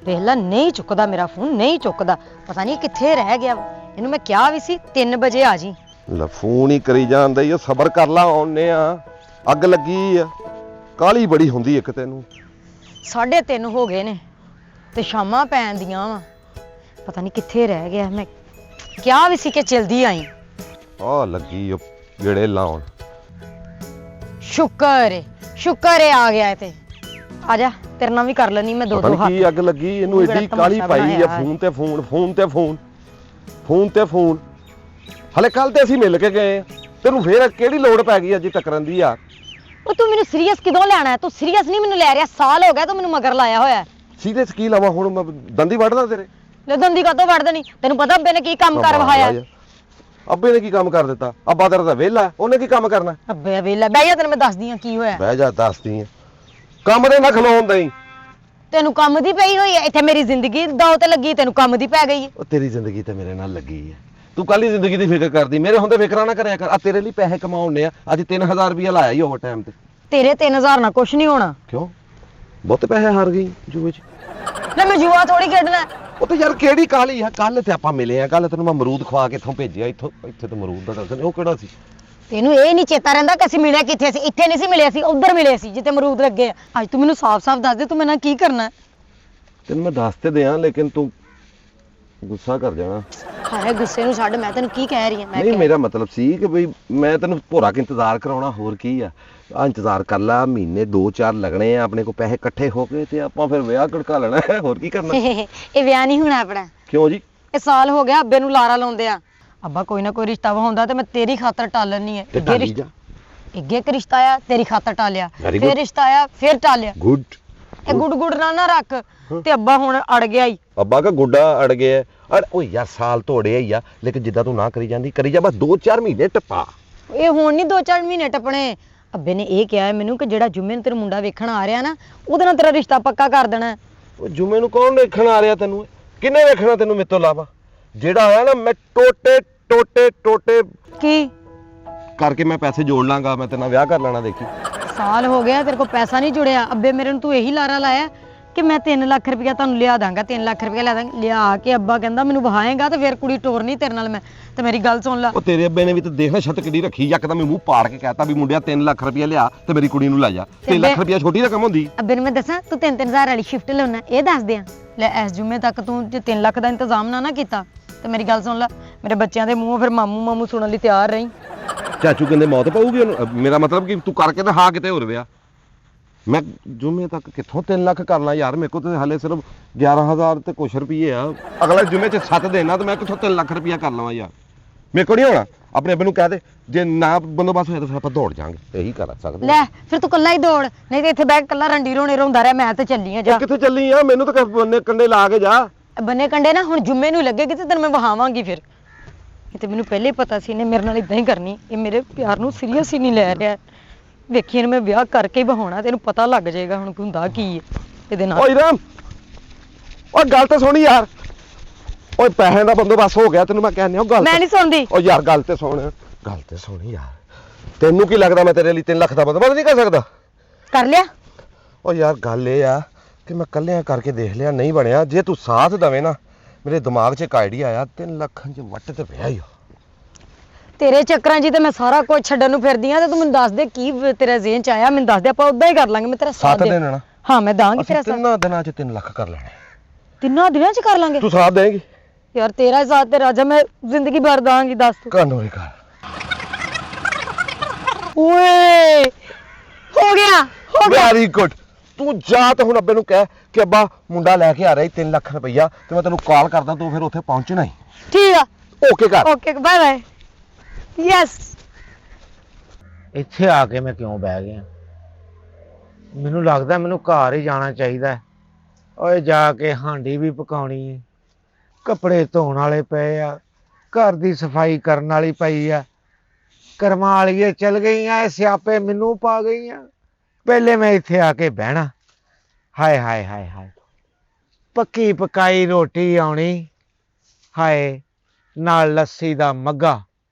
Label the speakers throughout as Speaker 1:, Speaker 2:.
Speaker 1: ਵੇਖ ਲੈ ਨਹੀਂ ਚੁੱਕਦਾ ਮੇਰਾ ਫੋਨ, ਨਹੀਂ ਚੁੱਕਦਾ। ਪਤਾ ਨਹੀਂ ਕਿੱਥੇ ਰਹਿ ਗਿਆ। ਇਹਨੂੰ ਮੈਂ ਕਿਹਾ ਵੀ ਸੀ 3 ਵਜੇ ਆ ਜੀ।
Speaker 2: ਲੈ ਫੋਨ ਹੀ ਕਰੀ ਜਾਂਦਾ ਈ, ਸਬਰ ਕਰ ਲਾ, ਆਉਨੇ ਆ। ਅੱਗ ਲੱਗੀ ਆ, ਕਾਲੀ ਬੜੀ ਹੁੰਦੀ ਇੱਕ ਤੈਨੂੰ।
Speaker 1: 3:30 ਹੋ ਗਏ ਨੇ ਤੇ ਸ਼ਾਮਾਂ ਪੈਣ ਦੀਆਂ ਵਾ। ਪਤਾ ਨਹੀਂ ਕਿੱਥੇ ਰਹਿ ਗਿਆ। ਮੈਂ ਕਿਹਾ ਵੀ ਸੀ ਕਿ ਜਲਦੀ ਆਈ।
Speaker 2: ਆ ਲੱਗੀ ਓ ਗੇੜੇ ਲਾਉਣ।
Speaker 1: ਸ਼ੁਕਰ ਏ ਆ ਗਿਆ। ਤੇ ਆ ਜਾ, ਤੇਰੇ ਨਾਲ ਵੀ ਕਰ ਲੈਣੀ ਮੈਂ ਦੋ ਹੱਥ।
Speaker 2: ਕੀ ਅੱਗ ਲੱਗੀ ਇਹਨੂੰ, ਏਡੀ ਕਾਲੀ ਪਾਈ ਆ। ਫੋਨ ਤੇ ਫੋਨ, ਫੋਨ ਤੇ ਫੋਨ, ਫੋਨ ਤੇ ਫੋਨ। ਹਲੇ ਕੱਲ ਤੇ ਅਸੀਂ ਮਿਲ ਕੇ ਗਏ, ਤੈਨੂੰ ਫੇਰ ਕਿਹੜੀ ਲੋੜ ਪੈ ਗਈ ਅੱਜ ਟੱਕਰਨ ਦੀ ਯਾਰ?
Speaker 1: ਉਹ ਤੂੰ ਮੈਨੂੰ ਸੀਰੀਅਸ ਕਿਦੋਂ ਲੈਣਾ ਹੈ? ਤੂੰ ਸੀਰੀਅਸ ਨਹੀਂ ਮੈਨੂੰ ਲੈ ਰਿਹਾ। ਸਾਲ ਹੋ ਗਿਆ ਤੂੰ ਮੈਨੂੰ ਮਗਰ ਲਾਇਆ ਹੋਇਆ।
Speaker 2: ਸੀਰੀਅਸ ਕੀ ਲਵਾਂ ਹੁਣ? ਮੈਂ ਦੰਦੀ ਵੱਢਦਾ ਤੇਰੇ?
Speaker 1: ਲੈ ਦੰਦੀ ਕਾਹਤੋਂ ਵੱਢ ਦੇਣੀ? ਤੈਨੂੰ ਪਤਾ ਅੱਬੇ ਨੇ ਕੀ ਕੰਮ ਕਰ ਵਹਾਇਆ?
Speaker 2: ਅੱਬੇ ਨੇ ਕੀ ਕੰਮ ਕਰ ਦਿੱਤਾ? ਅੱਬਾ ਤੇਰਾ ਤਾਂ ਵਿਹਲਾ, ਉਹਨੇ ਕੀ ਕੰਮ ਕਰਨਾ?
Speaker 1: ਅੱਬੇ ਵੇਲਾ ਬਹਿ ਜਾ, ਤੈਨੂੰ ਮੈਂ ਦੱਸਦੀ ਆ ਕੀ ਹੋਇਆ।
Speaker 2: ਬਹਿ ਜਾ, ਦੱਸਦੀ ਆ। ਕੰਮ ਦੇ ਨਾ ਖਲੋਣ ਦਈ।
Speaker 1: ਤੈਨੂੰ ਕੰਮ ਦੀ ਪਈ ਹੋਈ ਹੈ ਇੱਥੇ। ਮੇਰੀ ਜ਼ਿੰਦਗੀ ਦਾਅ ਤੇ ਲੱਗੀ, ਤੈਨੂੰ ਕੰਮ ਦੀ ਪੈ ਗਈ ਹੈ।
Speaker 2: ਉਹ ਤੇਰੀ ਜ਼ਿੰਦਗੀ ਤੇ ਮੇਰੇ ਨਾਲ ਲੱਗੀ ਹੈ। ਤੂੰ ਕੱਲ ਹੀ ਜ਼ਿੰਦਗੀ ਦੀ ਫਿਕਰ ਕਰਦੀ, ਮੇਰੇ ਹੁੰਦੇ ਫਿਕਰਾਂ ਨਾ ਕਰਿਆ ਕਰ। ਆ ਤੇਰੇ ਲਈ ਪੈਸੇ ਕਮਾਉਣੇ ਆ। ਅੱਜ 3000 ਰੁਪਇਆ ਲਾਇਆ ਹੀ ਓਵਰ ਟਾਈਮ ਤੇ।
Speaker 1: ਤੇਰੇ 3000 ਨਾਲ ਕੁਛ ਨਹੀਂ ਹੋਣਾ।
Speaker 2: ਕਿਉਂ? ਬਹੁਤ ਪੈਸੇ ਹਾਰ ਗਈ ਜੂਏ 'ਚ।
Speaker 1: ਲੈ ਮੈਂ ਜੂਆ ਥੋੜੀ ਖੇਡਣਾ।
Speaker 2: ਉਹ ਤੇ ਯਾਰ ਕਿਹੜੀ ਕਾਲੀ ਆ? ਕੱਲ ਤੇ ਆਪਾਂ ਮਿਲੇ ਆ, ਕੱਲ ਤੈਨੂੰ ਮੈਂ ਅਮਰੂਦ ਖਵਾ ਕੇ ਇੱਥੋਂ ਭੇਜਿਆ। ਇੱਥੇ ਤਾਂ ਅਮਰੂਦ ਦਾ ਦੱਸ। ਉਹ ਕਿਹੜਾ ਸੀ?
Speaker 1: ਤੈਨੂੰ ਇਹ ਨਹੀਂ ਚੇਤਾ ਰਹਿੰਦਾ ਕਿ ਅਸੀਂ ਮਿਲਿਆ ਕਿੱਥੇ ਸੀ? ਇੱਥੇ ਨਹੀਂ ਸੀ ਮਿਲੇ, ਅਸੀਂ ਉੱਧਰ ਮਿਲੇ ਸੀ ਜਿੱਥੇ ਅਮਰੂਦ ਲੱਗੇ ਆ। ਅੱਜ ਤੂੰ ਮੈਨੂੰ ਸਾਫ਼-ਸਾਫ਼ ਦੱਸ ਦੇ, ਤੂੰ ਮੇਰੇ ਨਾਲ ਕੀ ਕਰਨਾ?
Speaker 2: ਤੈਨੂੰ ਮੈਂ ਦੱਸ ਤੇ ਦਿਆਂ, ਲੇਕਿਨ ਤੂੰ ਗੁੱਸਾ ਕਰ ਜਾਣਾ।
Speaker 1: ਹਾਏ ਗੁੱਸੇ ਨੂੰ ਛੱਡ, ਮੈਂ ਤੈਨੂੰ ਕੀ ਕਹਿ ਰਹੀ ਹਾਂ?
Speaker 2: ਨਹੀਂ, ਮੇਰਾ ਮਤਲਬ ਸੀ ਕਿ ਬਈ ਮੈਂ ਤੈਨੂੰ ਭੋਰਾ ਕੇ ਇੰਤਜ਼ਾਰ ਕਰਾਉਣਾ, ਹੋਰ ਕੀ ਆ। ਆ ਇੰਤਜ਼ਾਰ ਕਰ ਲਾ, ਮਹੀਨੇ 2-4 ਲੱਗਣੇ ਆ, ਆਪਣੇ ਕੋਲ ਪੈਸੇ ਇਕੱਠੇ ਹੋ ਗਏ ਤੇ ਆਪਾਂ ਫਿਰ ਵਿਆਹ ਕੜਕਾ ਲੈਣਾ ਹੈ। ਹੋਰ ਕੀ ਕਰਨਾ?
Speaker 1: ਇਹ ਵਿਆਹ ਨਹੀਂ ਹੋਣਾ ਆਪਣਾ।
Speaker 2: ਕਿਉਂ ਜੀ?
Speaker 1: ਇਹ ਸਾਲ ਹੋ ਗਿਆ ਅੱਬੇ ਨੂੰ ਲਾਰਾ ਲਾਉਂਦੇ ਆ। ਅੱਬਾ ਕੋਈ ਨਾ ਕੋਈ ਰਿਸ਼ਤਾ ਹੁੰਦਾ ਤੇ ਮੈਂ ਤੇਰੀ ਖਾਤਰ ਟਾਲਣੀ ਹੈ। ਅੱਗੇ ਇੱਕ ਰਿਸ਼ਤਾ ਆਇਆ, ਤੇਰੀ ਖਾਤਰ ਟਾਲਿਆ। ਫਿਰ ਰਿਸ਼ਤਾ ਆਇਆ, ਫਿਰ ਟਾਲਿਆ।
Speaker 2: ਗੁੱਡ।
Speaker 1: ਇਹ ਗੁੱਡ ਨਾ ਰੱਖ। ਤੇ ਅੱਬਾ ਹੁਣ ਅੜ ਗਿਆ ਹੀ।
Speaker 2: ਅੱਬਾ ਕਾ ਗੁੱਡਾ ਅੜ ਗਿਆ। ਅੜ ਓ ਯਾਰ, ਸਾਲ ਤੋੜਿਆ ਹੀ ਆ, ਲੇਕਿਨ ਜਿੱਦਾਂ ਤੂੰ ਨਾ ਕਰੀ ਜਾਂਦੀ, ਕਰੀ ਜਾ। ਬਸ 2-4 ਮਹੀਨੇ ਟੱਪਾ।
Speaker 1: ਇਹ ਹੁਣ ਨਹੀਂ 2-4 ਮਹੀਨੇ ਟੱਪਣੇ। ਅੱਬੇ ਨੇ ਇਹ ਕਿਹਾ ਮੈਨੂੰ ਕਿ ਜਿਹੜਾ ਜੁਮੇ ਨੂੰ ਤੇਰਾ ਮੁੰਡਾ ਵੇਖਣ ਆ ਰਿਹਾ ਨਾ, ਉਹਦੇ ਨਾਲ ਤੇਰਾ ਰਿਸ਼ਤਾ ਪੱਕਾ ਕਰ ਦੇਣਾ।
Speaker 2: ਉਹ ਜੁਮੇ ਨੂੰ ਕੌਣ ਵੇਖਣ ਆ ਰਿਹਾ ਤੈਨੂੰ? ਕਿੰਨੇ ਵੇਖਣਾ ਤੈਨੂੰ ਮੇਰੇ ਤੋਂ ਇਲਾਵਾ? ਜਿਹੜਾ ਆਇਆ ਨਾ, ਮੈਂ ਟੋਟੇ
Speaker 1: ਕੀ
Speaker 2: ਕਰਕੇ ਮੈਂ ਪੈਸੇ ਜੋੜ ਲਾਂਗਾ, ਮੈਂ ਤੇਰੇ ਨਾਲ ਵਿਆਹ ਕਰ ਲੈਣਾ। ਦੇਖੀ
Speaker 1: ਸਾਲ ਹੋ ਗਿਆ ਤੇਰੇ ਕੋਲ ਪੈਸਾ ਨਹੀਂ ਜੁੜਿਆ। ਅੱਬੇ ਮੇਰੇ ਨੂੰ ਤੂੰ ਇਹੀ ਲਾਰਾ ਲਾਇਆ ਕਿ ਮੈਂ 3 ਲੱਖ ਰੁਪਇਆ ਤੁਹਾਨੂੰ ਲਿਆ ਦਾਂਗਾ, 3 ਲੱਖ ਰੁਪਇਆ ਲਿਆ ਦਾਂਗਾ। ਲਿਆ ਕੇ ਅੱਬਾ ਕਹਿੰਦਾ ਮੈਨੂੰ ਵਹਾਏਗਾ ਤੇ ਫਿਰ ਕੁੜੀ ਟੋਰਨੀ ਤੇਰੇ ਨਾਲ ਮੈਂ। ਤੇ ਮੇਰੀ ਗੱਲ ਸੁਣ ਲੈ।
Speaker 2: ਉਹ ਤੇਰੇ ਅੱਬੇ ਨੇ ਵੀ ਤਾਂ ਦੇਖ ਨਾ ਛੱਤ ਕਿੱਡੀ ਰੱਖੀ। ਯਕਦਮ ਮੂੰਹ ਪਾੜ ਕੇ ਕਹਿਤਾ ਵੀ ਮੁੰਡਿਆ 3 ਲੱਖ ਰੁਪਇਆ ਲਿਆ ਤੇ ਮੇਰੀ ਕੁੜੀ ਨੂੰ ਲੈ ਜਾ। 3 ਲੱਖ ਰੁਪਇਆ ਛੋਟੀ ਰਕਮ ਹੁੰਦੀ।
Speaker 1: ਅੱਬੇ ਨੂੰ ਮੈਂ ਦੱਸਾਂ ਤੂੰ 3-3000 ਵਾਲੀ ਸ਼ਿਫਟ ਲਾਉਣਾ, ਇਹ ਦੱਸ ਦਿਆਂ। ਲੈ ਇਸ ਜੁਮੇ ਤੱਕ ਤੂੰ ਜੇ 3 ਲੱਖ ਦਾ ਇੰਤਜ਼ਾਮ ਨਾ ਕੀਤਾ ਤੇ ਮੇਰੀ ਗੱਲ ਸੁਣ ਲੈ, ਮੇਰੇ ਬੱਚਿਆਂ ਦੇ ਮੂੰਹੋਂ ਫਿਰ ਮਾਮੂ ਸੁਣਨ ਲਈ ਤਿਆਰ ਰਹੀਂ।
Speaker 2: ਚਾਚੂ ਕਹਿੰਦੇ ਮੌਤ ਪਾਊਗੀ ਉਹਨੂੰ। ਮੇਰਾ ਮਤਲਬ ਕਿ ਤੂੰ ਕਰਕੇ ਤੇ ਹਾਂ ਕਿਤੇ ਹੋਰ ਵਿਆਹ। ਮੈਂ ਜੁਮੇ ਤੱਕ ਕਿੱਥੋਂ 3 ਲੱਖ ਕਰ ਲਾਂ ਯਾਰ? ਮੇਰੇ ਕੋਲ ਤੇ ਹਾਲੇ ਸਿਰਫ 11000 ਤੇ ਕੁਛ ਰੁਪਏ ਆ। ਅਗਲਾ ਜੁਮੇ 'ਚ 7 ਦੇਣਾ ਤੇ ਮੈਂ ਕਿੱਥੋਂ 3 ਲੱਖ ਰੁਪਇਆ ਕਰ ਲਵਾਂ ਯਾਰ? ਮੇਰੇ ਕੋਲ ਨਹੀਂ ਹੋਣਾ। ਆਪਣੇ ਅੱਬੇ ਨੂੰ ਕਹਿ ਦੇ, ਜੇ ਨਾ ਬੰਦੋਬਸਤ ਹੋਇਆ ਤਾਂ ਫਿਰ ਆਪਾਂ ਦੌੜ ਜਾਾਂਗੇ। ਇਹੀ ਕਰ ਸਕਦੇ।
Speaker 1: ਲੈ ਫਿਰ ਤੂੰ ਕੱਲਾ ਹੀ ਦੌੜ, ਨਹੀਂ ਤੇ ਇੱਥੇ ਬੈਠ ਕੱਲਾ ਰੰਡੀ ਰੋਣੇ ਰੋਂਦਾ ਰਿਹਾ। ਮੈਂ ਤੇ ਚੱਲੀ ਆ। ਜਾ
Speaker 2: ਕਿੱਥੇ ਚੱਲੀ ਆ? ਮੈਨੂੰ ਤਾਂ ਬੰਨੇ ਕੰਡੇ ਲਾ ਕੇ ਜਾ।
Speaker 1: ਬੰਨੇ ਕੰਡੇ ਨਾ ਹੁਣ ਜੁਮੇ ਨੂੰ ਲੱਗੇਗੀ ਤੇ ਤੈਨੂੰ ਮੈਂ ਵਹਾਵਾਂਗੀ ਫਿਰ। ਇਹ ਤੇ ਮੈਨੂੰ ਪਹਿਲੇ ਪਤਾ ਸੀ ਇਹਨੇ ਮੇਰੇ ਨਾਲ ਇਦਾਂ ਹੀ ਕਰਨੀ। ਇਹ ਮੇਰੇ ਪਿਆਰ ਨੂੰ ਸੀਰੀਅਸ ਹੀ ਨਹੀਂ ਲੈ ਰਿਹਾ। ਵੇਖੀ ਇਹਨੂੰ ਮੈਂ ਵਿਆਹ ਕਰਕੇ ਹੀ ਵਹਾਉਣਾ, ਤੈਨੂੰ ਪਤਾ ਲੱਗ ਜਾਏਗਾ ਹੁਣ ਹੁੰਦਾ ਕੀ ਹੈ ਇਹਦੇ ਨਾਲ।
Speaker 2: ਓਏ ਰਾਮ, ਓ ਗੱਲ ਤੇ ਸੁਣੀ ਯਾਰ। ਓਏ ਪੈਸੇ ਦਾ ਬੰਦੋਬਸਤ ਹੋ ਗਿਆ, ਤੈਨੂੰ ਮੈਂ ਕਹਿੰਦਾ। ਉਹ ਗੱਲ
Speaker 1: ਮੈਂ ਨਹੀਂ ਸੁਣਦੀ।
Speaker 2: ਓ ਯਾਰ ਗੱਲ ਤੇ ਸੁਣ, ਗੱਲ ਤੇ ਸੁਣ ਯਾਰ। ਤੈਨੂੰ ਕੀ ਲੱਗਦਾ ਮੈਂ ਤੇਰੇ ਲਈ 3 ਲੱਖ ਦਾ ਬੰਦੋਬਸਤ ਨਹੀਂ ਕਰ ਸਕਦਾ?
Speaker 1: ਕਰ ਲਿਆ।
Speaker 2: ਓ ਯਾਰ ਗੱਲ ਇਹ ਆ ਕਿ ਮੈਂ ਕੱਲਿਆਂ ਕਰਕੇ ਦੇਖ ਲਿਆ, ਨਹੀਂ ਬਣਿਆ। ਜੇ ਤੂੰ ਸਾਥ ਦਵੇਂ ਨਾ, ਮੇਰੇ ਦਿਮਾਗ 'ਚ ਇੱਕ ਆਈਡੀਆ ਆਇਆ। 3 ਲੱਖਾਂ 'ਚ ਵੱਟ ਤੇ ਪਿਆ ਹੀ।
Speaker 1: ਤੇਰੇ ਚੱਕਰਾਂ 'ਚ ਤੇ ਮੈਂ ਸਾਰਾ ਕੁਝ ਛੱਡਣ ਨੂੰ ਫਿਰਦੀ ਆ। ਤੇ ਤੂੰ ਮੈਨੂੰ ਦੱਸ ਦੇ ਕੀ ਤੇਰੇ ਜ਼ਿਹਨ 'ਚ ਆਇਆ, ਮੈਨੂੰ ਦੱਸ ਦੇ। ਆਪਾਂ ਉਦਾਂ ਹੀ ਕਰ ਲਾਂਗੇ। ਮੈਂ ਤੇਰਾ ਸਾਥ ਦੇ
Speaker 2: ਦੇਣਾ।
Speaker 1: ਹਾਂ ਮੈਂ ਦਾਂਗੀ ਤੇਰਾ ਸਾਥ।
Speaker 2: 3 ਦਿਨਾਂ 'ਚ 3 ਲੱਖ ਕਰ ਲੈਣੇ।
Speaker 1: 3 ਦਿਨਾਂ 'ਚ ਕਰ ਲਾਂਗੇ?
Speaker 2: ਤੂੰ ਸਾਥ ਦੇਂਗੀ?
Speaker 1: ਯਾਰ ਤੇਰਾ ਸਾਥ ਤੇ ਰਾਜਾ ਮੈਂ ਜ਼ਿੰਦਗੀ ਭਰ ਦਾਂਗੀ। ਦੱਸ ਤੂੰ।
Speaker 2: ਕਾਨੂੰਨੀ ਕਰ।
Speaker 1: ਓਏ ਹੋ ਗਿਆ।
Speaker 2: Very good. ਤੂੰ ਜਾ ਤੇ ਹੁਣ ਅੱਬੇ ਨੂੰ ਕਹਿ ਕਿ ਅੱਬਾ ਮੁੰਡਾ ਲੈ ਕੇ ਆ ਰਿਹਾ 3 ਲੱਖ ਰੁਪਈਆ, ਤੇ ਮੈਂ ਤੈਨੂੰ ਕਾਲ ਕਰਦਾ, ਤੂੰ ਫਿਰ ਉੱਥੇ ਪਹੁੰਚਣਾ ਹੀ।
Speaker 1: ਠੀਕ ਆ।
Speaker 2: ਓਕੇ ਕਰ।
Speaker 1: Okay bye bye. ਯੈਸ।
Speaker 3: ਇੱਥੇ ਆ ਕੇ ਮੈਂ ਕਿਉਂ ਬਹਿ ਗਿਆ? ਮੈਨੂੰ ਲੱਗਦਾ ਮੈਨੂੰ ਘਰ ਹੀ ਜਾਣਾ ਚਾਹੀਦਾ। ਓਏ ਜਾ ਕੇ ਹਾਂਡੀ ਵੀ ਪਕਾਉਣੀ ਹੈ, ਕੱਪੜੇ ਧੋਣ ਵਾਲੇ ਪਏ ਆ, ਘਰ ਦੀ ਸਫਾਈ ਕਰਨ ਵਾਲੀ ਪਈ ਆ। ਕਰਮਾਂ ਵਾਲੀਏ ਚਲ ਗਈਆਂ, ਇਹ ਸਿਆਪੇ ਮੈਨੂੰ ਪਾ ਗਈਆਂ। ਪਹਿਲੇ ਮੈਂ ਇੱਥੇ ਆ ਕੇ ਬਹਿਣਾ। ਹਾਏ ਹਾਏ ਹਾਏ ਹਾਏ, ਪੱਕੀ ਪਕਾਈ ਰੋਟੀ ਆਉਣੀ। ਹਾਏ ਨਾਲ ਲੱਸੀ ਦਾ ਮੱਗਾ।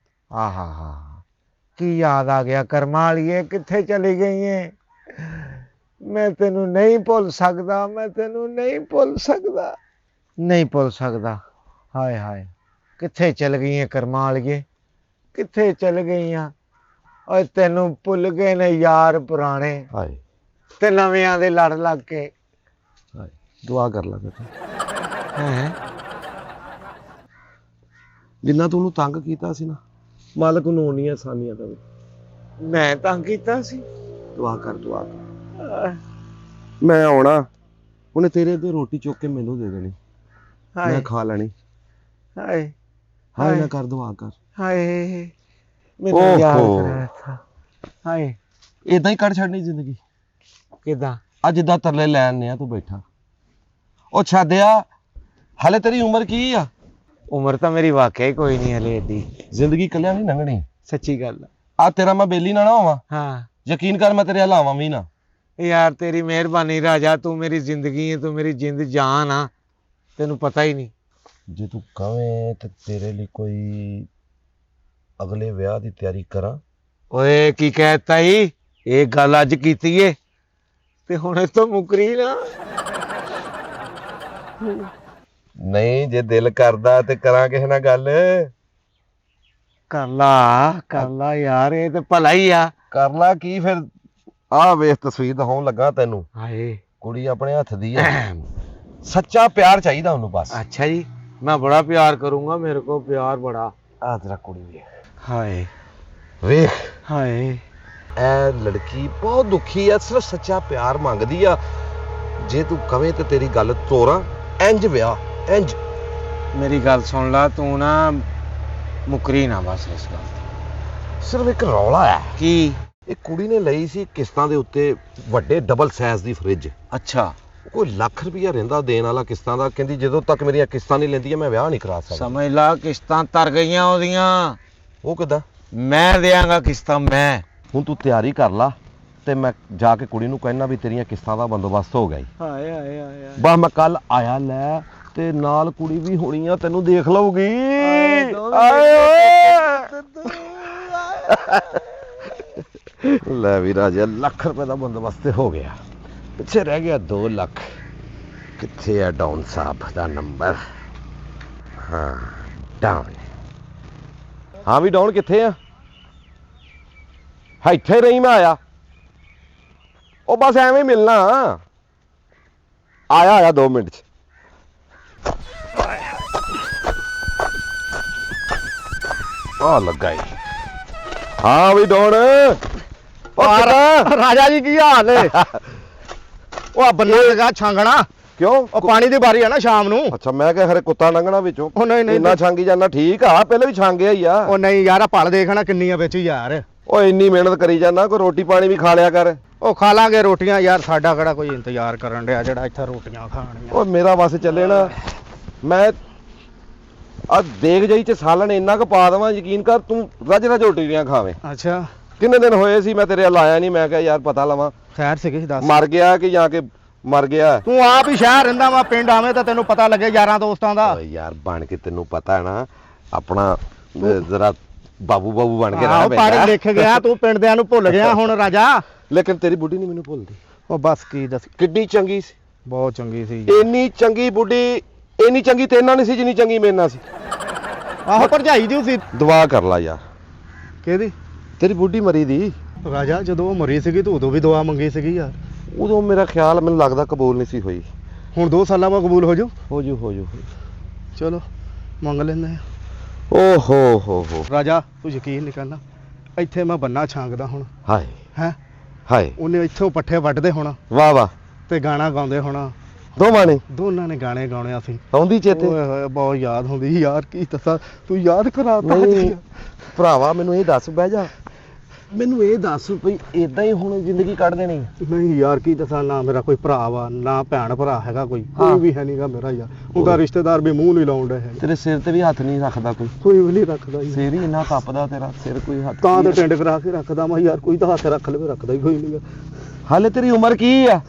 Speaker 3: ਆਹਾ ਹਾ, ਕੀ ਯਾਦ ਆ ਗਿਆ। ਕਰਮਾਂ ਵਾਲੀਏ ਕਿੱਥੇ ਚਲੀ ਗਈ ਏ? ਮੈਂ ਤੈਨੂੰ ਨਹੀਂ ਭੁੱਲ ਸਕਦਾ, ਮੈਂ ਤੈਨੂੰ ਨਹੀਂ ਭੁੱਲ ਸਕਦਾ, ਨਹੀਂ ਭੁੱਲ ਸਕਦਾ। ਹਾਏ ਹਾਏ, ਕਿੱਥੇ ਚਲ ਗਈਆਂ ਕਰਮਾਂ ਵਾਲੀਏ, ਕਿੱਥੇ ਚਲ ਗਈਆਂ? ਓਏ ਤੈਨੂੰ ਭੁੱਲ ਗਏ ਨੇ ਯਾਰ ਪੁਰਾਣੇ,
Speaker 2: ਹਾਏ
Speaker 3: ਤੇ ਨਵਿਆਂ ਦੇ ਲੜ ਲੱਗ ਕੇ।
Speaker 2: ਹਾਏ ਦੁਆ ਕਰ ਲੈ ਬੇਟਾ।
Speaker 3: ਹੈਂ?
Speaker 2: ਜਿੰਨਾ ਤੂੰ ਉਹਨੂੰ ਤੰਗ ਕੀਤਾ ਸੀ ਨਾ, ਮਾਲਕ ਨੂੰ ਉਨੀਆਂ ਆਸਾਨੀਆਂ ਦੇਵੇ।
Speaker 3: ਮੈਂ ਤੰਗ ਕੀਤਾ ਸੀ?
Speaker 2: ਦੁਆ ਕਰ, ਦੁਆ ਕਰ। ਮੈਂ ਆਉਣਾ, ਉਹਨੇ ਤੇਰੇ ਤੇ ਰੋਟੀ ਚੁੱਕ ਕੇ ਮੈਨੂੰ ਦੇ ਦੇਣੀ, ਮੈਂ
Speaker 3: ਹਾਏ
Speaker 2: ਖਾ ਲੈਣੀ।
Speaker 3: ਹਾਏ
Speaker 2: ਹਾਏ ਨਾ ਕਰ, ਦੁਆ ਕਰ।
Speaker 3: ਹਾਏ, ਮੈਨੂੰ ਯਾਦ
Speaker 2: ਓਹੋ।
Speaker 3: ਕਰਾਇਆ ਥਾ। ਹਾਏ,
Speaker 2: ਏਦਾਂ ਹੀ ਕੱਢ ਛੱਡਣੀ ਜ਼ਿੰਦਗੀ।
Speaker 3: ਕਿਦਾਂ?
Speaker 2: ਅੱਜ ਜਿੱਦਾਂ ਤਰਲੇ ਲੈਣ ਆ ਤੂੰ ਬੈਠਾ। ਉਹ ਛੱਡਿਆ, ਹਲੇ ਤੇਰੀ ਉਮਰ ਕੀ ਆ?
Speaker 3: ਉਮਰ ਤਾਂ ਮੇਰੀ ਵਾਕਿਆ ਹੀ ਕੋਈ ਨਹੀਂ ਹਲੇ ਏਡੀ।
Speaker 2: ਜ਼ਿੰਦਗੀ ਇਕੱਲਿਆਂ ਨਹੀਂ ਲੰਘਣੀ।
Speaker 3: ਸੱਚੀ ਗੱਲ ਆ।
Speaker 2: ਆ ਤੇਰਾ ਮੈਂ ਬੇਲੀ ਨਾ ਹੋਵਾਂ,
Speaker 3: ਹਾਂ
Speaker 2: ਯਕੀਨ ਕਰ, ਮੈਂ ਤੇਰੇ ਹੱਲ ਆਵਾਂ ਵੀ ਨਾ।
Speaker 3: ਯਾਰ ਤੇਰੀ ਮਿਹਰਬਾਨੀ ਰਾਜਾ, ਤੂੰ ਮੇਰੀ ਜ਼ਿੰਦਗੀ ਹੈ, ਤੂੰ ਮੇਰੀ ਜਿੰਦ ਜਾਨ ਆ, ਤੈਨੂੰ ਪਤਾ ਹੀ ਨਹੀਂ।
Speaker 2: ਜੇ ਤੂੰ ਕਵੇਂ ਤੇ ਤੇਰੇ ਲਈ ਕੋਈ ਅਗਲੇ ਵਿਆਹ ਦੀ ਤਿਆਰੀ ਕਰਾਂ।
Speaker 3: ਓਏ ਕੀ ਕਹਿਤਾ ਈ? ਇਹ ਗੱਲ ਅੱਜ ਕੀਤੀ ਏ ਤੇ ਹੁਣ ਇਸ ਤੋਂ ਮੁਕਰੀ ਨਾ।
Speaker 2: ਨਹੀਂ, ਜੇ ਦਿਲ ਕਰਦਾ ਤੇ ਕਰਾਂ ਕਿਸੇ ਨਾਲ ਗੱਲ।
Speaker 3: ਕਰ ਲਾ ਯਾਰ, ਇਹ ਤੇ ਭਲਾ ਹੀ ਆ।
Speaker 2: ਕਰ ਲਾ ਕੀ ਫਿਰ? ਆਹ ਵੇਖ ਤਸਵੀਰ ਦਿਖਾਉਣ ਲੱਗਾ ਤੈਨੂੰ।
Speaker 3: ਹਾਏ,
Speaker 2: ਕੁੜੀ ਆਪਣੇ ਹੱਥ ਦੀ ਆ। ਸੱਚਾ ਪਿਆਰ ਚਾਹੀਦਾ ਉਹਨੂੰ ਬਸ।
Speaker 3: ਅੱਛਾ ਜੀ, ਮੈਂ ਬੜਾ ਪਿਆਰ ਕਰੂੰਗਾ, ਮੇਰੇ ਕੋ ਪਿਆਰ ਬੜਾ।
Speaker 2: ਆ ਤੇਰਾ ਕੁੜੀ ਵੇਖ,
Speaker 3: ਹਾਏ
Speaker 2: ਵੇਖ
Speaker 3: ਹਾਏ,
Speaker 2: ਇਹ ਲੜਕੀ ਬਹੁਤ ਦੁਖੀ ਆ, ਸਿਰਫ ਸੱਚਾ ਪਿਆਰ ਮੰਗਦੀ ਆ। ਜੇ ਤੂੰ ਕਵੇਂ ਤੇ ਤੇਰੀ ਗੱਲ ਤੋਰਾਂ, ਇੰਜ ਵਿਆਹ ਇੰਜ।
Speaker 3: ਮੇਰੀ ਗੱਲ ਸੁਣ ਲਾ, ਤੂੰ ਨਾ ਮੁਕਰੀ ਨਾ ਬਸ ਇਸ ਗੱਲ ਤੇ।
Speaker 2: ਸਿਰਫ ਇੱਕ ਰੌਲਾ ਹੈ।
Speaker 3: ਕੀ?
Speaker 2: ਇਹ ਕੁੜੀ ਨੇ ਲਈ ਸੀ ਕਿਸ਼ਤਾਂ ਦੇ ਉੱਤੇ ਵੱਡੇ ਡਬਲ ਸਾਈਜ਼ ਦੀ ਫ੍ਰਿਜ।
Speaker 3: ਅੱਛਾ,
Speaker 2: ਕੋਈ ਲੱਖ ਰੁਪਈਆ ਰਹਿੰਦਾ ਦੇਣ ਵਾਲਾ ਕਿਸ਼ਤਾਂ ਦਾ। ਕਹਿੰਦੀ ਜਦੋਂ ਤੱਕ ਮੇਰੀਆਂ ਕਿਸ਼ਤਾਂ ਨਹੀਂ ਲੈਂਦੀਆਂ ਮੈਂ ਵਿਆਹ ਨਹੀਂ ਕਰਾ ਸਕਦਾ।
Speaker 3: ਸਮਝ ਲਾ, ਕਿਸ਼ਤਾਂ ਤਰ ਗਈਆਂ ਉਹਦੀਆਂ।
Speaker 2: ਉਹ ਕਿੱਦਾਂ?
Speaker 3: ਮੈਂ ਦਿਆਂਗਾ ਕਿਸ਼ਤਾਂ, ਮੈਂ।
Speaker 2: ਹੁਣ ਤੂੰ ਤਿਆਰੀ ਕਰ ਲਾ ਤੇ ਮੈਂ ਜਾ ਕੇ ਕੁੜੀ ਨੂੰ ਕਹਿਣਾ ਵੀ ਤੇਰੀਆਂ ਕਿਸ਼ਤਾਂ ਦਾ ਬੰਦੋਬਸਤ ਹੋ ਗਿਆ ਈ।
Speaker 3: ਹਾਏ ਹਾਏ ਹਾਏ,
Speaker 2: ਬਸ ਮੈਂ ਕੱਲ ਆਇਆ ਲੈ, ਤੇ ਨਾਲ ਕੁੜੀ ਵੀ ਹੋਣੀ ਆ, ਤੈਨੂੰ ਦੇਖ ਲਊਗੀ। ਲੈ ਵੀ ਰਾਜਾ, ਲੱਖ ਰੁਪਏ ਦਾ ਬੰਦੋਬਸਤ ਤੇ ਹੋ ਗਿਆ, ਪਿੱਛੇ ਰਹਿ ਗਿਆ 2 ਲੱਖ। ਕਿੱਥੇ ਆ ਡਾਊਨ ਸਾਹਿਬ ਦਾ ਨੰਬਰ? ਹਾਂ ਡਾਊਨ। ਹਾਂ ਵੀ ਡਾਊਨ ਕਿੱਥੇ ਆ? ਇੱਥੇ ਰਹੀ, ਮੈਂ ਆਇਆ। ਉਹ ਬਸ ਐਵੇਂ ਹੀ ਮਿਲਣਾ। ਆਇਆ 2 ਮਿੰਟ ਚ। ਆ ਲੱਗਾ ਈ। ਹਾਂ ਵੀ ਡਾਊਨ।
Speaker 4: ਰਾਜਾ ਜੀ ਕੀ ਹਾਲ ਏ? ਉਹ ਆ ਬੰਨਾ ਲਗਾ ਛਾਂਗਣਾ।
Speaker 2: ਕਿਉਂ?
Speaker 4: ਉਹ ਪਾਣੀ ਦੀ ਵਾਰੀ ਆ ਨਾ ਸ਼ਾਮ ਨੂੰ।
Speaker 2: ਅੱਛਾ, ਮੈਂ ਕਿਹਾ ਖਰੇ ਕੁੱਤਾ ਲੰਘਣਾ ਵਿੱਚੋਂ।
Speaker 4: ਉਹ ਨਹੀਂ
Speaker 2: ਇੰਨਾ ਛਾਂਗੀ ਜਾਂਦਾ। ਠੀਕ ਆ, ਪਹਿਲੇ ਵੀ ਛਾਂਗਿਆ ਹੀ ਆ।
Speaker 4: ਉਹ ਨਹੀਂ ਯਾਰ, ਆ ਭਲ ਦੇਖਣਾ ਕਿੰਨੀ ਆ ਵਿੱਚ ਯਾਰ।
Speaker 2: ਉਹ ਇੰਨੀ ਮਿਹਨਤ ਕਰੀ ਜਾਂਦਾ, ਕੋਈ ਰੋਟੀ ਪਾਣੀ ਵੀ ਖਾ ਲਿਆ ਕਰ।
Speaker 4: ਉਹ ਖਾ ਲਾਂਗੇ ਰੋਟੀਆਂ ਯਾਰ, ਸਾਡਾ ਕਿਹੜਾ ਕੋਈ ਇੰਤਜ਼ਾਰ ਕਰਨ ਡਿਆ ਜਿਹੜਾ ਇੱਥੇ ਰੋਟੀਆਂ ਖਾਣੀਆਂ।
Speaker 2: ਉਹ ਮੇਰਾ ਬਸ ਚੱਲੇ ਨਾ। ਮੈਂ ਆ ਦੇਖ ਜਾਈ ਚ ਸਾਲਣ ਇੰਨਾ ਕੁ ਪਾ ਦੇਵਾਂ, ਯਕੀਨ ਕਰ ਤੂੰ ਰੱਜ ਰੋਟੀਆਂ ਖਾਵੇਂ।
Speaker 4: ਅੱਛਾ,
Speaker 2: ਕਿੰਨੇ ਦਿਨ ਹੋਏ ਸੀ ਮੈਂ ਤੇਰੇ ਵੱਲ ਆਇਆ ਨਹੀਂ। ਮੈਂ ਕਿਹਾ ਯਾਰ ਪਤਾ ਲਵਾਂ
Speaker 4: ਖੈਰ ਸੀਗੀ ਦੱਸ।
Speaker 2: ਮਰ ਗਿਆ ਕਿ ਜਾਂ ਕੇ ਮਰ ਗਿਆ।
Speaker 4: ਤੂੰ ਆਪ ਹੀ ਸ਼ਹਿਰ ਰਹਿੰਦਾ ਵਾ, ਪਿੰਡ ਆਵੇਂ ਤਾਂ ਤੈਨੂੰ ਪਤਾ ਲੱਗੇ ਯਾਰਾਂ ਦੋਸਤਾਂ ਦਾ।
Speaker 2: ਓਏ ਯਾਰ ਬਣ ਕੇ ਤੈਨੂੰ ਪਤਾ ਹੈ ਨਾ, ਆਪਣਾ ਜ਼ਰਾ ਬਾਬੂ ਬਣ ਕੇ
Speaker 4: ਆਹੋ,
Speaker 2: ਰਹਿਣਾ
Speaker 4: ਪੜ੍ਹ ਲਿਖ ਗਿਆ ਤੂੰ, ਪਿੰਡ ਦਿਆਂ ਨੂੰ ਭੁੱਲ ਗਿਆ ਹੁਣ ਰਾਜਾ।
Speaker 2: ਲੇਕਿਨ ਤੇਰੀ ਬੁੱਢੀ ਨਹੀਂ ਮੈਨੂੰ ਭੁੱਲਦੀ।
Speaker 4: ਉਹ ਬਸ ਕੀ ਦੱਸ,
Speaker 2: ਕਿੱਡੀ ਚੰਗੀ ਸੀ।
Speaker 4: ਬਹੁਤ ਚੰਗੀ ਸੀ।
Speaker 2: ਇੰਨੀ ਚੰਗੀ ਬੁੱਢੀ, ਇੰਨੀ ਚੰਗੀ ਤੇਰੇ ਨਾਲ ਨਹੀਂ ਸੀ ਜਿੰਨੀ ਚੰਗੀ ਮੇਰੇ ਨਾਲ ਸੀ।
Speaker 4: ਆਹੋ, ਭਰਜਾਈ ਦੀ ਸੀ।
Speaker 2: ਦੁਆ ਕਰ ਲਾ ਯਾਰ,
Speaker 4: ਕਿਹਦੀ?
Speaker 2: ਤੇਰੀ ਬੁੱਢੀ ਮਰੀ ਦੀ।
Speaker 4: ਰਾਜਾ ਜਦੋਂ ਉਹ ਮਰੀ ਸੀਗੀ ਤੂੰ ਉਦੋਂ ਵੀ ਦੁਆ ਮੰਗੀ ਸੀਗੀ ਯਾਰ।
Speaker 2: ਉਦੋਂ ਮੇਰਾ ਖਿਆਲ ਮੈਨੂੰ ਲੱਗਦਾ ਕਬੂਲ ਨਹੀਂ ਸੀ ਹੋਈ।
Speaker 4: ਹੁਣ 2 ਸਾਲਾਂ ਬਾਅਦ ਕਬੂਲ ਹੋ ਜਾਊ।
Speaker 2: ਹੋ ਜੂ।
Speaker 4: ਚਲੋ ਮੰਗ ਲੈਂਦੇ ਆ।
Speaker 2: ਓ ਹੋ
Speaker 4: ਰਾਜਾ ਤੂੰ ਯਕੀਨ ਨਹੀਂ ਕਰਨਾ, ਇੱਥੇ ਮੈਂ ਬੰਨਾ ਛਾਂਗਦਾ ਹੁਣ।
Speaker 2: ਹਾਏ
Speaker 4: ਹੈ
Speaker 2: ਹਾਏ,
Speaker 4: ਉਹਨੇ ਇੱਥੋਂ ਪੱਠੇ ਵੱਢਦੇ ਹੋਣਾ
Speaker 2: ਵਾਹ ਵਾਹ।
Speaker 4: ਤੇ ਗਾਣਾ ਗਾਉਂਦੇ ਹੋਣਾ।
Speaker 2: ਦੋਵਾਂ ਨੇ
Speaker 4: ਦੋਨਾਂ ਨੇ ਗਾਣੇ ਗਾਉਣੇ ਅਸੀਂ।
Speaker 2: ਆਉਂਦੀ ਚੇਤੇ?
Speaker 4: ਓਏ ਹੋਏ ਬਹੁਤ ਯਾਦ ਹੁੰਦੀ ਸੀ ਯਾਰ, ਕੀ ਦੱਸਾਂ, ਤੂੰ ਯਾਦ ਕਰਾਤਾ
Speaker 2: ਨਹੀਂ ਭਰਾਵਾ, ਮੈਨੂੰ ਇਹ ਦੱਸ, ਬਹਿ ਜਾ, ਮੈਨੂੰ ਇਹ ਦੱਸ ਭਈ ਇਦਾਂ ਹੀ ਹੁਣ ਜ਼ਿੰਦਗੀ ਕੱਢ ਦੇਣੀ?
Speaker 4: ਨਹੀਂ ਯਾਰ ਕੀ ਦੱਸਾਂ, ਨਾ ਮੇਰਾ ਕੋਈ ਭਰਾ ਵਾ, ਨਾ ਭੈਣ ਭਰਾ ਹੈਗਾ, ਕੋਈ
Speaker 2: ਹਾਂ।
Speaker 4: ਕੋਈ ਵੀ ਹੈ ਨਹੀਂਗਾ ਮੇਰਾ ਯਾਰ। ਉਹਦਾ ਰਿਸ਼ਤੇਦਾਰ ਵੀ ਮੂੰਹ ਨਹੀਂ ਲਾਉਣ ਡਿਆ ਹੈ,
Speaker 2: ਤੇਰੇ ਸਿਰ ਤੇ ਵੀ ਹੱਥ ਨਹੀਂ ਰੱਖਦਾ ਕੋਈ?
Speaker 4: ਕੋਈ ਵੀ ਨਹੀਂ ਰੱਖਦਾ ਯਾਰ।
Speaker 2: ਸਿਰ ਹੀ ਇੰਨਾ ਕੱਪਦਾ ਤੇਰਾ, ਸਿਰ ਕੋਈ ਹੱਥ
Speaker 4: ਤਾਂ
Speaker 2: ਨਹੀਂ।
Speaker 4: ਟਿੰਡ ਕਰਾ ਕੇ ਰੱਖਦਾ ਮੈਂ ਯਾਰ, ਕੋਈ ਤਾਂ ਹੱਥ ਰੱਖ ਲਵੇ, ਰੱਖਦਾ ਹੀ ਕੋਈ ਨਹੀਂਗਾ।
Speaker 2: ਹਾਲੇ ਤੇਰੀ ਉਮਰ ਕੀ ਆ?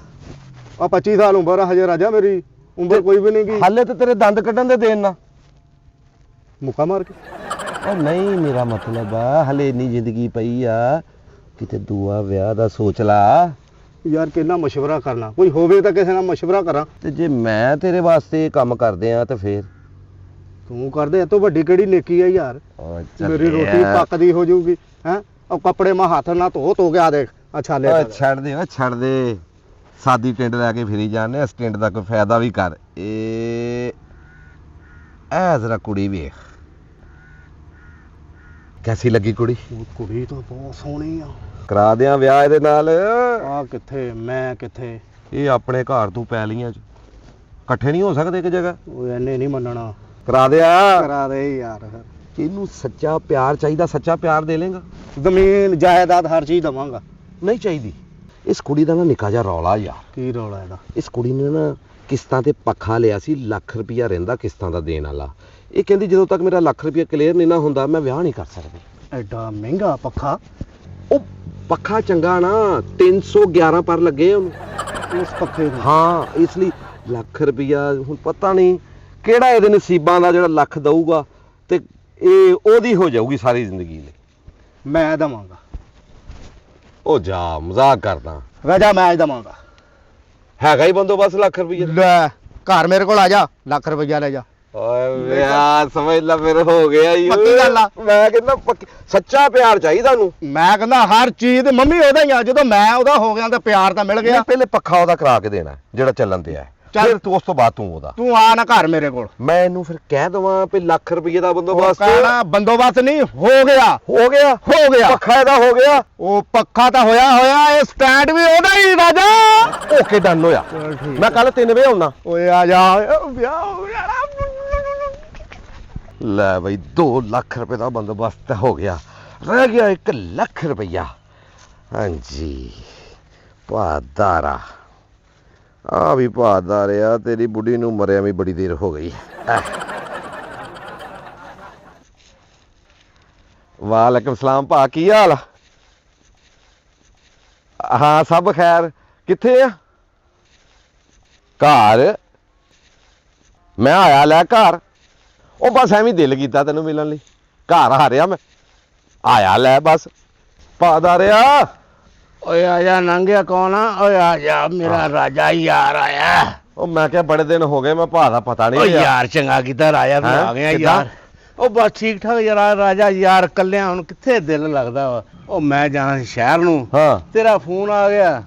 Speaker 4: ਆ 25 ਸਾਲ ਉਮਰ ਆ ਹਜੇ ਰਾਜਾ, ਮੇਰੀ ਉਮਰ ਕੋਈ ਵੀ ਨਹੀਂਗੀ।
Speaker 2: ਹਾਲੇ ਤੇ ਤੇਰੇ ਦੰਦ ਕੱਢਣ ਦੇ ਦੇਣ ਨਾ।
Speaker 4: ਮੁੱਕਾ ਮਾਰ ਕੇ।
Speaker 2: ਉਹ ਨਹੀਂ, ਮੇਰਾ ਮਤਲਬ ਆ ਹਲੇ ਇੰਨੀ ਜ਼ਿੰਦਗੀ ਪਈ ਆ, ਕਿਤੇ ਦੂਆ ਵਿਆਹ ਦਾ ਸੋਚ ਲਾ।
Speaker 4: ਯਾਰ ਕਿੰਨਾ ਮਸ਼ਵਰਾ ਕਰਨਾ, ਕੋਈ ਹੋਵੇ ਤਾਂ ਕਿਸੇ ਨਾਲ ਮਸ਼ਵਰਾ ਕਰਾਂ।
Speaker 2: ਤੇ ਜੇ ਮੈਂ ਤੇਰੇ ਵਾਸਤੇ ਇਹ ਕੰਮ ਕਰਦੇ ਆ ਤੇ ਫੇਰ
Speaker 4: ਤੂੰ ਕਰਦੇ, ਇਹ ਤੋਂ ਵੱਡੀ ਕਿਹੜੀ ਨੇਕੀ ਹੈ ਯਾਰ।
Speaker 2: ਓ ਚੱਲ
Speaker 4: ਮੇਰੀ ਰੋਟੀ
Speaker 2: ਯਾਰ।
Speaker 4: ਪੱਕਦੀ ਹੋ ਜਾਊਗੀ ਹੈ। ਉਹ ਕੱਪੜੇ ਮੈਂ ਹੱਥ ਨਾਲ ਧੋ ਕੇ ਆ ਦੇਖ ਅੱਛਾ ਲੈ
Speaker 2: ਓਏ ਛੱਡ ਦੇ, ਓਏ ਛੱਡ ਦੇ। ਸਾਦੀ ਟਿੰਡ ਲੈ ਕੇ ਫਿਰੀ ਜਾਂਦੇ, ਇਸ ਟਿੰਡ ਦਾ ਕੋਈ ਫਾਇਦਾ ਵੀ ਕਰ। ਐ ਜ਼ਰਾ ਕੁੜੀ ਵੇਖ, ਕੈਸੀ ਲੱਗੀ ਕੁੜੀ?
Speaker 4: ਉਹ ਕੁੜੀ ਤਾਂ ਬਹੁਤ ਸੋਹਣੀ ਆ।
Speaker 2: ਕਰਾ ਦਿਆਂ ਵਿਆਹ ਇਹਦੇ ਨਾਲ।
Speaker 4: ਆ ਕਿੱਥੇ, ਮੈਂ ਕਿੱਥੇ।
Speaker 2: ਇਹ ਆਪਣੇ ਘਰ ਤੂੰ ਪੈ ਲੀਆਂ ਚ ਇਕੱਠੇ ਨਹੀਂ ਹੋ ਸਕਦੇ ਇੱਕ ਜਗ੍ਹਾ।
Speaker 4: ਉਹ ਇਹਨੇ ਨਹੀਂ ਮੰਨਣਾ।
Speaker 2: ਕਰਾ ਦਿਆ।
Speaker 4: ਕਰਾ ਦੇ ਯਾਰ।
Speaker 2: ਇਹਨੂੰ ਸੱਚਾ ਪਿਆਰ ਚਾਹੀਦਾ, ਸੱਚਾ ਪਿਆਰ ਦੇ ਲੇਗਾ?
Speaker 4: ਜ਼ਮੀਨ ਜਾਇਦਾਦ ਹਰ ਚੀਜ਼ ਦਵਾਂਗਾ।
Speaker 2: ਨਹੀਂ ਚਾਹੀਦੀ। ਇਸ ਕੁੜੀ ਦਾ ਨਾ ਨਿੱਕਾ ਜਿਹਾ ਰੌਲਾ ਯਾਰ।
Speaker 4: ਕੀ ਰੌਲਾ ਇਹਦਾ?
Speaker 2: ਇਸ ਕੁੜੀ ਨੇ ਨਾ ਕਿਸ਼ਤਾਂ ਤੇ ਪੱਖਾ ਲਿਆ ਸੀ, ਲੱਖ ਰੁਪਇਆ ਰਹਿੰਦਾ ਕਿਸ਼ਤਾਂ ਦਾ ਦੇਣ ਵਾਲਾ। ਇਹ ਕਹਿੰਦੀ ਜਦੋਂ ਤੱਕ ਮੇਰਾ ਲੱਖ ਰੁਪਇਆ ਕਲੀਅਰ ਨਹੀਂ ਨਾ ਹੁੰਦਾ ਮੈਂ ਵਿਆਹ ਨਹੀਂ ਕਰ ਸਕਦੀ।
Speaker 4: ਐਡਾ ਮਹਿੰਗਾ ਪੱਖਾ?
Speaker 2: ਉਹ ਪੱਖਾ ਚੰਗਾ ਨਾ, 311 ਪਰ ਲੱਗੇ ਉਹਨੂੰ
Speaker 4: ਉਸ ਪੱਖੇ ਨੂੰ?
Speaker 2: ਹਾਂ, ਇਸ ਲਈ ਲੱਖ ਰੁਪਇਆ ਹੁਣ ਪਤਾ ਨਹੀਂ ਕਿਹੜਾ ਇਹਦੇ ਨਸੀਬਾਂ ਦਾ ਜਿਹੜਾ ਲੱਖ ਦਊਗਾ ਤੇ ਇਹ ਉਹਦੀ ਹੋ ਜਾਊਗੀ ਸਾਰੀ ਜ਼ਿੰਦਗੀ ਲਈ।
Speaker 4: ਮੈਂ ਦਵਾਂਗਾ।
Speaker 2: ਉਹ ਜਾ, ਮਜ਼ਾਕ ਕਰਦਾ।
Speaker 4: ਰਾਜਾ ਮੈਂ ਦਵਾਂਗਾ।
Speaker 2: ਹੈਗਾ ਹੀ ਬੰਦੋਬਸਤ ਲੱਖ ਰੁਪਇਆ।
Speaker 4: ਲੈ ਘਰ ਮੇਰੇ ਕੋਲ ਆ ਜਾ, ਲੱਖ ਰੁਪਇਆ ਲੈ ਜਾ।
Speaker 2: ਓਏ ਯਾਰ ਸਮਝ ਲੈ, ਫਿਰ ਹੋ ਗਿਆ ਹੀ।
Speaker 4: ਪੱਕੀ ਗੱਲ ਆ।
Speaker 2: ਮੈਂ ਕਹਿੰਦਾ ਪੱਕੀ, ਸੱਚਾ ਪਿਆਰ ਚਾਹੀਦਾ ਨੂੰ।
Speaker 4: ਮੈਂ ਕਹਿੰਦਾ ਹਰ ਚੀਜ਼ ਤੇ ਮੰਮੀ ਉਹਦਾ ਹੀ ਆ। ਜਦੋਂ ਮੈਂ ਉਹਦਾ ਹੋ ਗਿਆ ਤਾਂ ਪਿਆਰ ਤਾਂ ਮਿਲ ਗਿਆ।
Speaker 2: ਪਹਿਲੇ ਪੱਖਾ ਉਹਦਾ ਕਰਾ ਕੇ ਦੇਣਾ ਜਿਹੜਾ ਚੱਲਣ ਤੇ ਆ,
Speaker 4: ਚੱਲ।
Speaker 2: ਫਿਰ ਤੂੰ ਉਸ ਤੋਂ ਬਾਅਦ ਤੂੰ ਉਹਦਾ।
Speaker 4: ਤੂੰ ਆ ਨਾ ਘਰ ਮੇਰੇ ਕੋਲ।
Speaker 2: ਮੈਂ ਇਹਨੂੰ ਫਿਰ ਕਹਿ ਦਵਾਂ ਵੀ ਲੱਖ ਰੁਪਏ ਦਾ
Speaker 4: ਉਹ
Speaker 2: ਬੰਦੋਬਸਤ
Speaker 4: ਕਹਿਣਾ ਬੰਦੋਬਸਤ ਨਹੀਂ, ਹੋ ਗਿਆ।
Speaker 2: ਹੋ ਗਿਆ।
Speaker 4: ਹੋ ਗਿਆ।
Speaker 2: ਪੱਖਾ ਇਹਦਾ ਹੋ ਗਿਆ।
Speaker 4: ਉਹ ਪੱਖਾ ਤਾਂ ਹੋਇਆ, ਇਹ ਸਟੈਂਡ ਵੀ ਉਹਦਾ ਹੀ ਰਾਜਾ।
Speaker 2: ਓਕੇ ਡਨ ਹੋਇਆ।
Speaker 4: ਚਲ ਠੀਕ।
Speaker 2: ਮੈਂ ਕੱਲ 3 ਵਜੇ ਆਉਣਾ।
Speaker 4: ਓਏ ਆ ਜਾ, ਵਿਆਹ ਹੋ ਗਿਆ।
Speaker 2: ਲੈ ਬਈ 2 ਲੱਖ ਰੁਪਏ ਦਾ ਬੰਦੋਬਸਤ ਹੋ ਗਿਆ, ਰਹਿ ਗਿਆ 1 ਲੱਖ ਰੁਪਈਆ। ਹਾਂਜੀ ਭਾਦਾਰਾ, ਆ ਵੀ ਭਾਦਾਰ ਆ। ਤੇਰੀ ਬੁੱਢੀ ਨੂੰ ਮਰਿਆ ਵੀ ਬੜੀ ਦੇਰ ਹੋ ਗਈ। ਵਾਲੇਕੁਮ ਸਲਾਮ ਭਾ, ਕੀ ਹਾਲ? ਹਾਂ ਸਭ ਖੈਰ। ਕਿੱਥੇ ਆ? ਘਰ? ਮੈਂ ਆਇਆ ਲੈ ਘਰ। ਉਹ ਬਸ ਐਵੇਂ ਦਿਲ ਕੀਤਾ ਤੈਨੂੰ ਮਿਲਣ ਲਈ, ਘਰ ਆ ਰਿਹਾ ਮੈਂ, ਆਇਆ ਲੈ ਬਸ। ਭਾਦਾਰਿਆ
Speaker 3: ਓਏ ਆ ਜਾ, ਨੰਗਿਆ ਕੌਣ ਆ? ਓਏ ਆ ਜਾ, ਮੇਰਾ ਰਾਜਾ ਯਾਰ ਆਇਆ।
Speaker 2: ਉਹ ਮੈਂ ਕਿਹਾ ਬੜੇ ਦਿਨ ਹੋ ਗਏ, ਮੈਂ ਭਾ ਦਾ ਪਤਾ ਨਹੀਂ
Speaker 3: ਓ
Speaker 2: ਲਿਆ।
Speaker 3: ਯਾਰ ਚੰਗਾ ਕੀਤਾ ਰਾਜਾ ਤੂੰ
Speaker 2: ਹੈਂ?
Speaker 3: ਆ ਗਿਆ
Speaker 2: ਕਿੱਦਾਂ?
Speaker 3: ਯਾਰ। ਉਹ ਬਸ ਠੀਕ ਠਾਕ ਯਾਰ। ਰਾਜਾ ਯਾਰ ਕੱਲਿਆਂ ਹੁਣ ਕਿੱਥੇ ਦਿਲ ਲੱਗਦਾ ਵਾ। ਉਹ ਮੈਂ ਜਾਣਾ ਸੀ ਸ਼ਹਿਰ ਨੂੰ,
Speaker 2: ਹਾਂ
Speaker 3: ਤੇਰਾ ਫੋਨ ਆ ਗਿਆ।